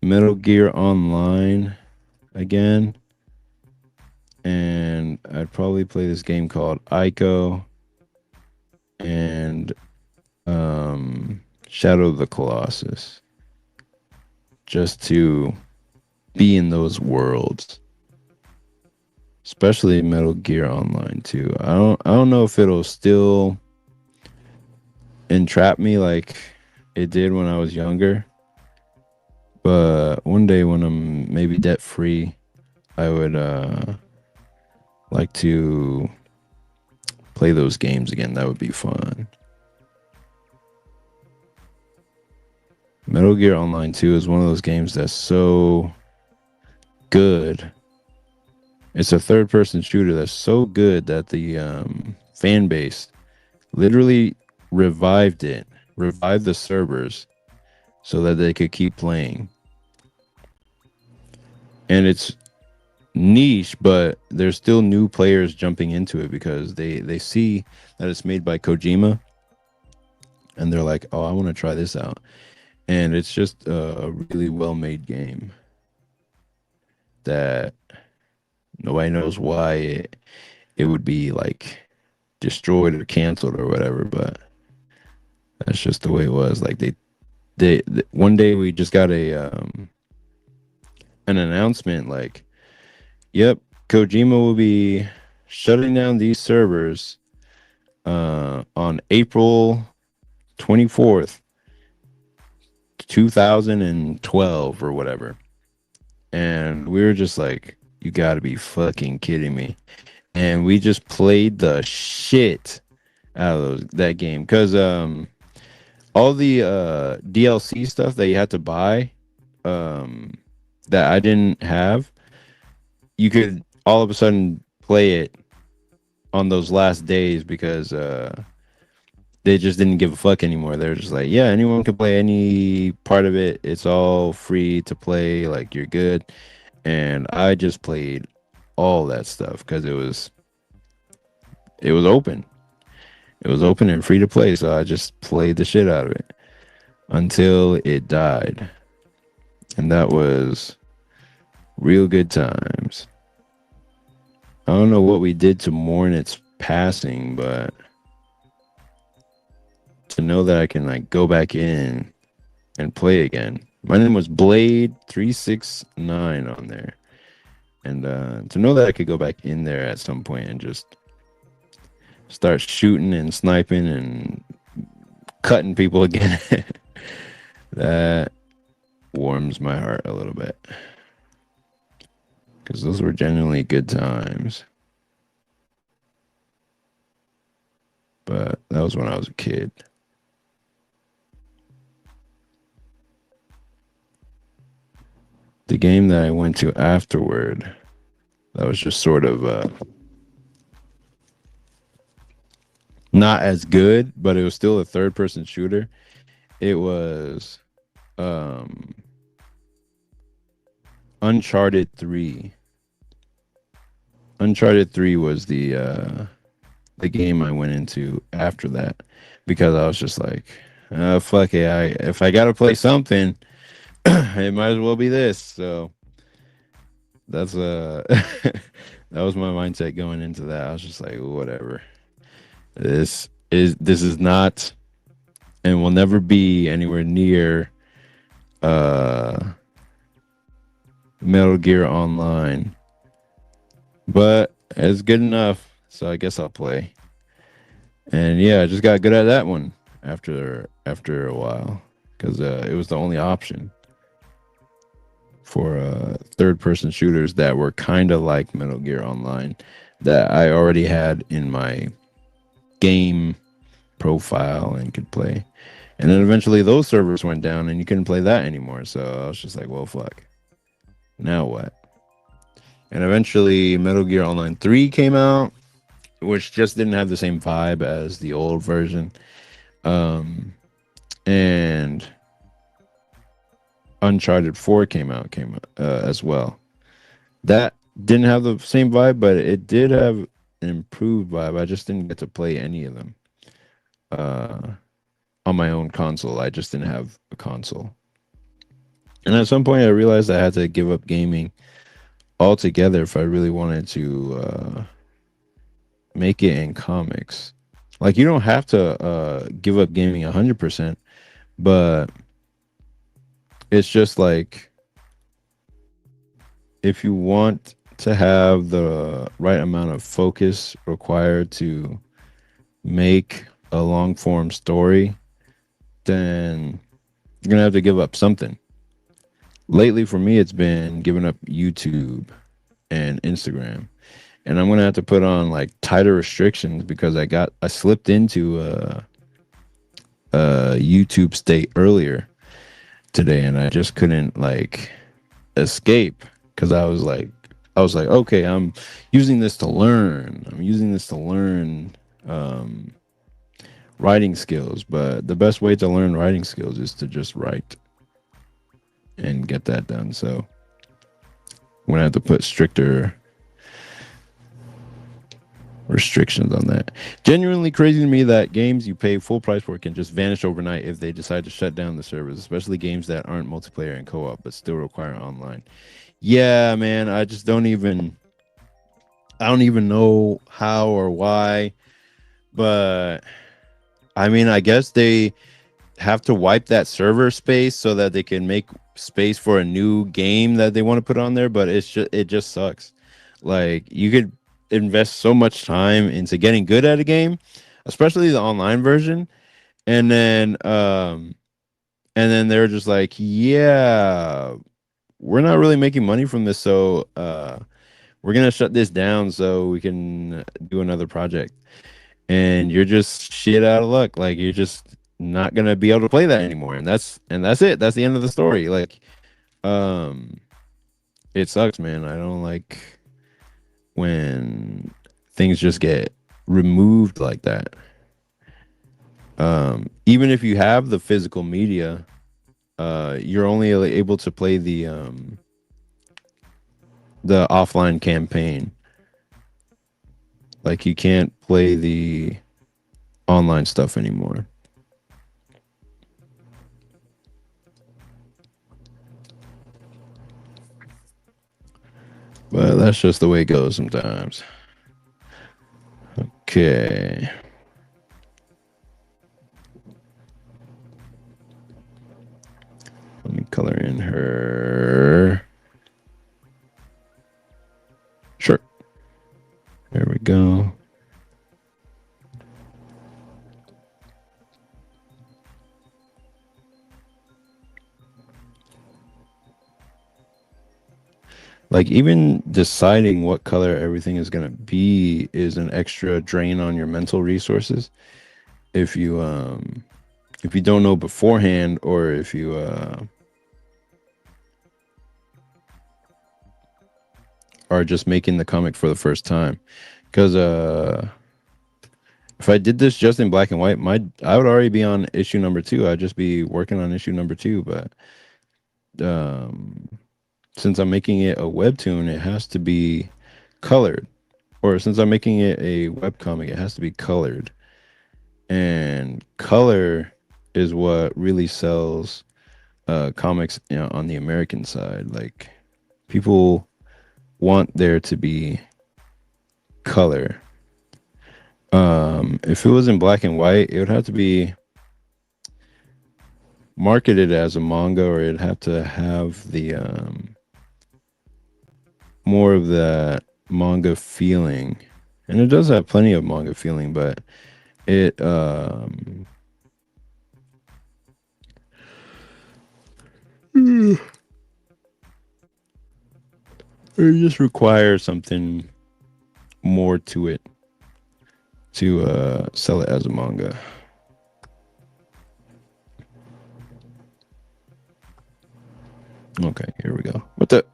Metal Gear Online again, and I'd probably play this game called Ico and Shadow of the Colossus, just to be in those worlds. Especially Metal Gear Online too. I don't know if it'll still entrap me like it did when I was younger, but one day when I'm maybe debt free, I would like to play those games again. That would be fun. Metal Gear Online 2 is one of those games that's so good. It's a third person shooter that's so good that the fan base literally revived it, revived the servers so that they could keep playing. And it's niche, but there's still new players jumping into it because they see that it's made by Kojima and they're like, "Oh, I want to try this out." And it's just a really well-made game that nobody knows why it would be like destroyed or canceled or whatever, but that's just the way it was. Like they one day we just got a an announcement like, "Yep, Kojima will be shutting down these servers on April 24th, 2012 or whatever." And we were just like, "You got to be fucking kidding me." And we just played the shit out of that game because all the DLC stuff that you had to buy um, that I didn't have, you could all of a sudden play it on those last days because they just didn't give a fuck anymore. They're just like, yeah, anyone can play any part of it. It's all free to play. Like, you're good. And I just played all that stuff because it was open. It was open and free to play. So I just played the shit out of it until it died. And that was real good times. I don't know what we did to mourn its passing, but to know that I can like go back in and play again. My name was Blade369 on there. And to know that I could go back in there at some point and just start shooting and sniping and cutting people again, that warms my heart a little bit. Because those were genuinely good times. But that was when I was a kid. The game that I went to afterward, that was just sort of not as good, but it was still a third person shooter. It was Uncharted 3. Uncharted 3 was the game I went into after that because I was just like, fuck it. If I gotta play something, it might as well be this. So that's that was my mindset going into that. I was just like, whatever. This is not and will never be anywhere near uh Metal Gear Online, but it's good enough. So I guess I'll play. And yeah, I just got good at that one after a while because it was the only option for third person shooters that were kind of like Metal Gear Online that I already had in my game profile and could play. And then eventually those servers went down and you couldn't play that anymore. So I was just like, well, fuck. Now what? And eventually Metal Gear Online 3 came out, which just didn't have the same vibe as the old version. And Uncharted 4 came out as well. That didn't have the same vibe, but it did have an improved vibe. I just didn't get to play any of them uh, on my own console. I just didn't have a console. And at some point, I realized I had to give up gaming altogether if I really wanted to make it in comics. Like, you don't have to give up gaming 100%, but it's just like if you want to have the right amount of focus required to make a long form story, then you're gonna have to give up something. Lately, for me, it's been giving up YouTube and Instagram, and I'm gonna have to put on like tighter restrictions because I slipped into a YouTube state earlier today, and I just couldn't like escape because I was like, okay, I'm using this to learn. I'm using this to learn um, writing skills, but the best way to learn writing skills is to just write and get that done. So I'm gonna have to put stricter restrictions on that. Genuinely crazy to me that games you pay full price for can just vanish overnight if they decide to shut down the servers, especially games that aren't multiplayer and co-op but still require online. Yeah, man, I don't even know how or why, but I mean, I guess they have to wipe that server space so that they can make space for a new game that they want to put on there, but it just sucks. Like, you could invest so much time into getting good at a game, especially the online version, and then they're just like, yeah, we're not really making money from this, so we're gonna shut this down so we can do another project. And you're just shit out of luck. Like, you're just not gonna be able to play that anymore. And that's it. That's the end of the story. Like, um, it sucks, man. I don't like when things just get removed like that. Even if you have the physical media, you're only able to play the offline campaign. Like, you can't play the online stuff anymore. But that's just the way it goes sometimes. Okay. Let me color in her. Sure. There we go. Like, even deciding what color everything is gonna be is an extra drain on your mental resources if you don't know beforehand, or if you are just making the comic for the first time. Because if I did this just in black and white, I would already be on issue number 2. I'd just be working on issue number 2. But um, since I'm making it a webtoon, it has to be colored. or since I'm making it a webcomic, it has to be colored. And color is what really sells comics, you know, on the American side. Like people want there to be color. If it was in black and white, it would have to be marketed as a manga, or it'd have to have the more of that manga feeling. And it does have plenty of manga feeling, but it it just requires something more to it to sell it as a manga. Okay, here we go. What the?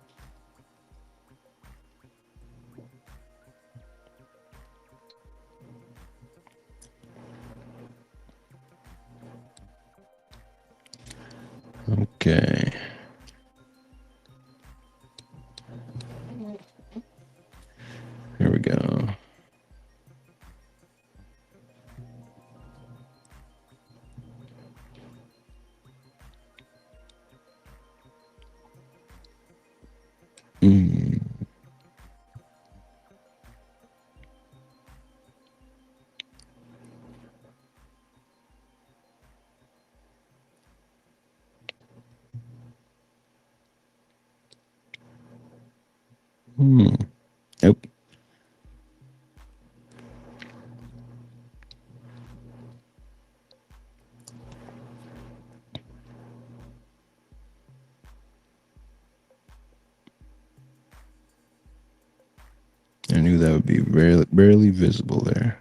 Okay. Here we go. Mm. Hmm. Nope. I knew that would be barely visible there.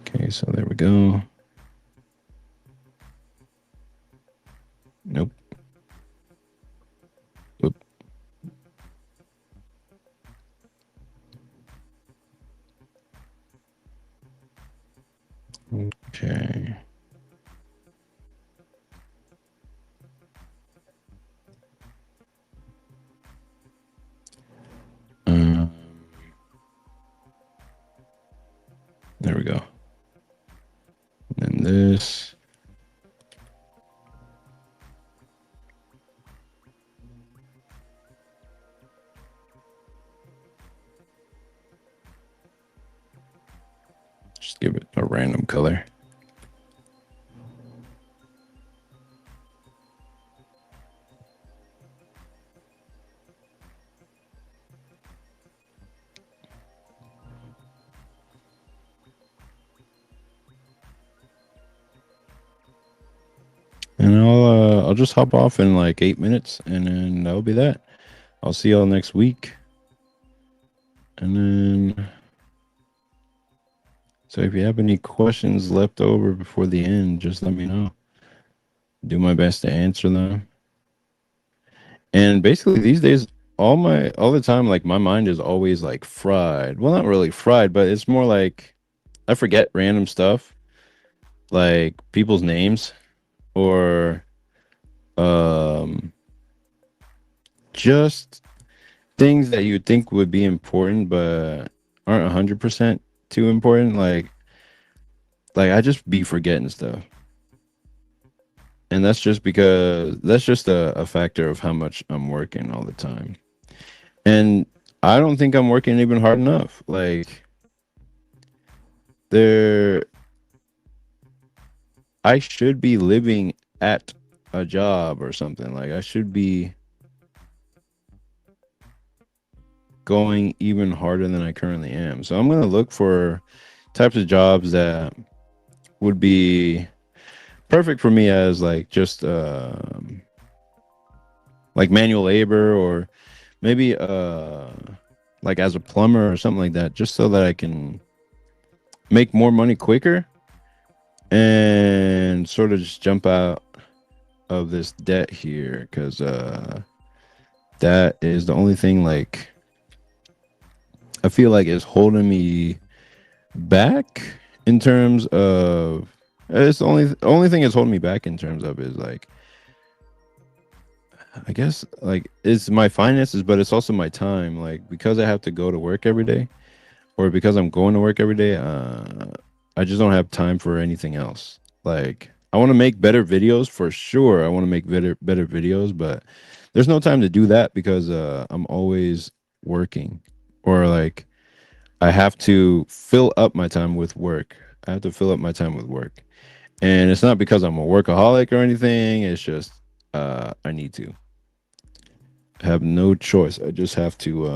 Okay, so there we go. Nope. Whoop. Okay. Um, there we go. And this. Just give it a random color. And I'll just hop off in like 8 minutes, and then that'll be that. I'll see y'all next week. And then, so if you have any questions left over before the end, just let me know. Do my best to answer them. And basically these days, all the time, like my mind is always like fried. Well, not really fried, but it's more like I forget random stuff, like people's names, or um just things that you think would be important but aren't 100% too important. Like I just be forgetting stuff. And that's just because that's just a factor of how much I'm working all the time. And I don't think I'm working even hard enough. Like there I should be living at a job or something. Like I should be going even harder than I currently am. So I'm going to look for types of jobs that would be perfect for me, as like just like manual labor, or maybe like as a plumber or something like that, just so that I can make more money quicker and sort of just jump out of this debt here, because that is the only thing, like I feel like is holding me back in terms of, it's the only thing that's holding me back in terms of is like I guess like it's my finances, but it's also my time. Like because I have to go to work every day, or because I'm going to work every day, I just don't have time for anything else. Like I want to make better videos for sure. I want to make better videos, but there's no time to do that because I'm always working, or like I have to fill up my time with work. I have to fill up my time with work, and it's not because I'm a workaholic or anything. It's just I need to. I have no choice. I just have to.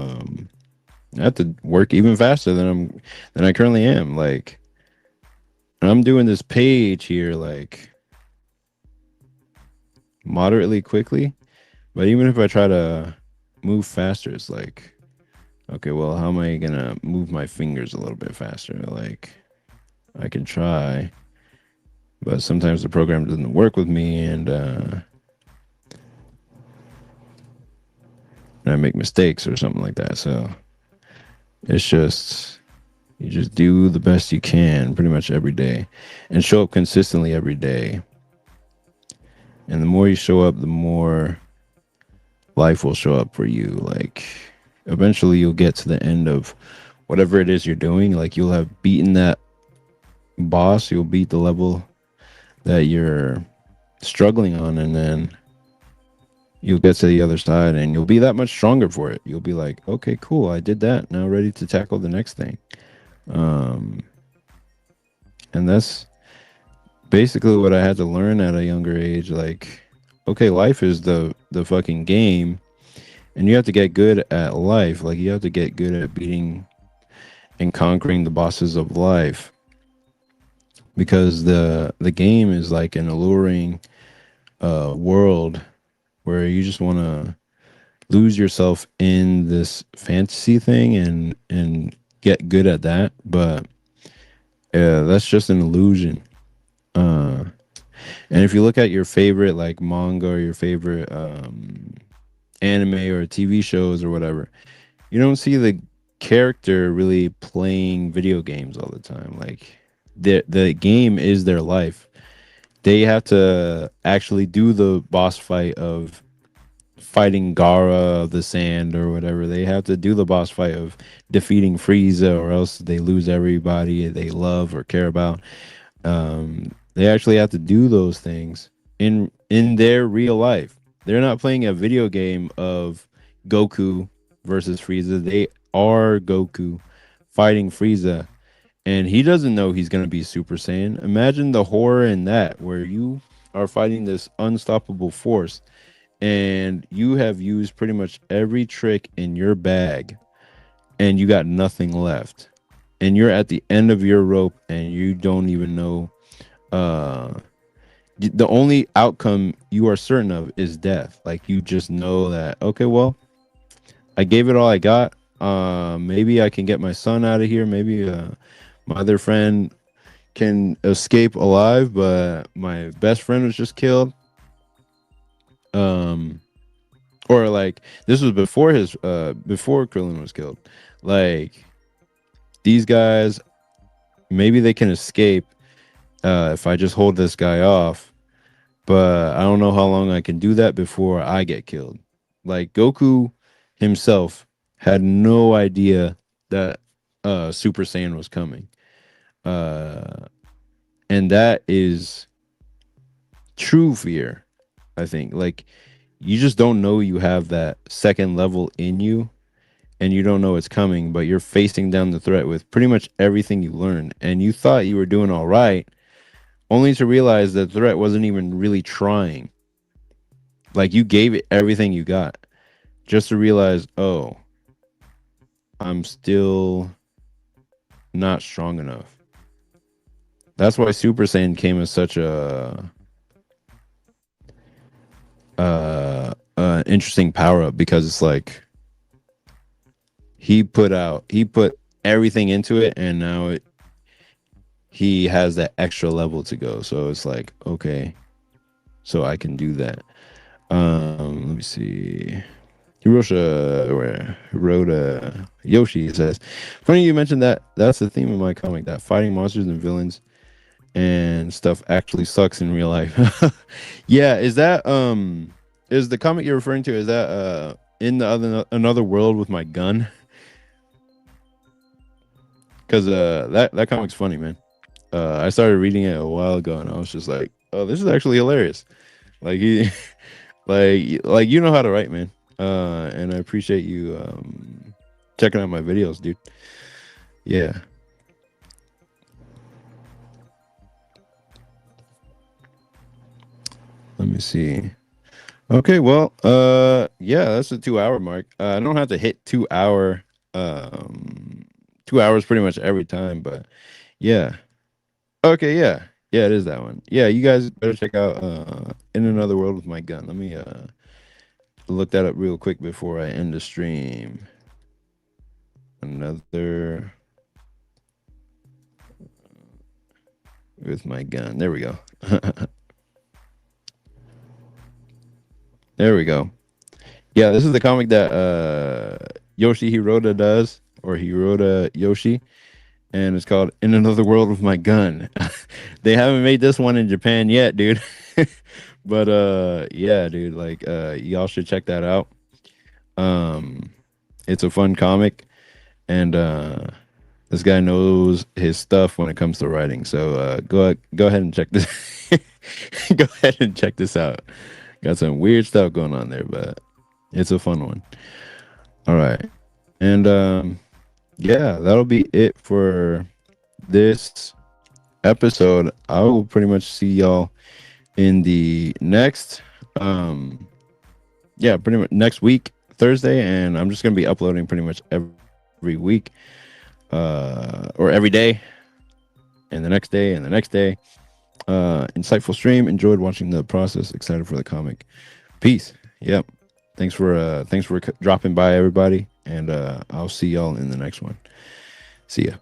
I have to work even faster than I currently am. Like I'm doing this page here like moderately quickly, but even if I try to move faster, it's like okay, well, how am I gonna move my fingers a little bit faster? Like I can try, but sometimes the program doesn't work with me, and I make mistakes or something like that. So it's just you just do the best you can pretty much every day, and show up consistently every day. And the more you show up, the more life will show up for you. Like eventually you'll get to the end of whatever it is you're doing. Like you'll have beaten that boss, you'll beat the level that you're struggling on, and then you'll get to the other side and you'll be that much stronger for it. You'll be like, okay, cool, I did that. Now ready to tackle the next thing. Um, and that's basically what I had to learn at a younger age. Like, okay, life is the fucking game, and you have to get good at life. Like you have to get good at beating and conquering the bosses of life, because the game is like an alluring world where you just want to lose yourself in this fantasy thing and get good at that. But that's just an illusion. uh and if you look at your favorite like manga or your favorite anime or TV shows or whatever, you don't see the character really playing video games all the time. Like the game is their life. They have to actually do the boss fight of fighting Gara of the Sand or whatever. They have to do the boss fight of defeating Frieza, or else they lose everybody they love or care about. They actually have to do those things in their real life. They're not playing a video game of Goku versus Frieza. They are Goku fighting Frieza, and he doesn't know he's gonna be Super Saiyan. Imagine the horror in that, where you are fighting this unstoppable force, and you have used pretty much every trick in your bag, and you got nothing left, and you're at the end of your rope, and you don't even know. Uh, the only outcome you are certain of is death. Like you just know that okay, well, I gave it all I got. Maybe I can get my son out of here. Maybe my other friend can escape alive, but my best friend was just killed. Um, or like this was before his before Krillin was killed. Like these guys, maybe they can escape if I just hold this guy off, but I don't know how long I can do that before I get killed. Like Goku himself had no idea that Super Saiyan was coming. Uh, and that is true fear, I think. Like you just don't know you have that second level in you, and you don't know it's coming, but you're facing down the threat with pretty much everything you learned, and you thought you were doing all right, only to realize that the threat wasn't even really trying. Like you gave it everything you got, just to realize, oh, I'm still not strong enough. That's why Super Saiyan came as such a interesting power up, because it's like he put everything into it, and now he has that extra level to go. So it's like, okay, so I can do that. Let me see. Wrote Yoshi says, funny you mentioned that. That's the theme of my comic. That fighting monsters and villains and stuff actually sucks in real life. Yeah, is that Is the comic you're referring to, is that in the other another world with my gun? Because that comic's funny, man. I started reading it a while ago, and I was just like, oh, this is actually hilarious. Like he, like you know how to write, man. And I appreciate you checking out my videos, dude. Yeah. Let me see. Okay, well, yeah, that's a 2 hour mark. I don't have to hit 2 hour, 2 hours pretty much every time, but yeah. Okay, yeah. Yeah, it is that one. Yeah, you guys better check out In Another World with My Gun. Let me look that up real quick before I end the stream. Another with my gun. There we go. There we go. Yeah, this is the comic that Yoshi Hiroda does, or Hiroda Yoshi, and it's called In Another World with My Gun. They haven't made this one in Japan yet, dude. But yeah, dude, like y'all should check that out. Um it's a fun comic, and this guy knows his stuff when it comes to writing. So go ahead and check this go ahead and check this out. Got some weird stuff going on there, but it's a fun one. All right. And yeah, that'll be it for this episode. I will pretty much see y'all in the next yeah, pretty much next week, Thursday, and I'm just gonna be uploading pretty much every week, or every day, and the next day, and the next day. Insightful stream. Enjoyed watching the process. Excited for the comic. Peace. Yep. Thanks for dropping by, everybody, and I'll see y'all in the next one. See ya.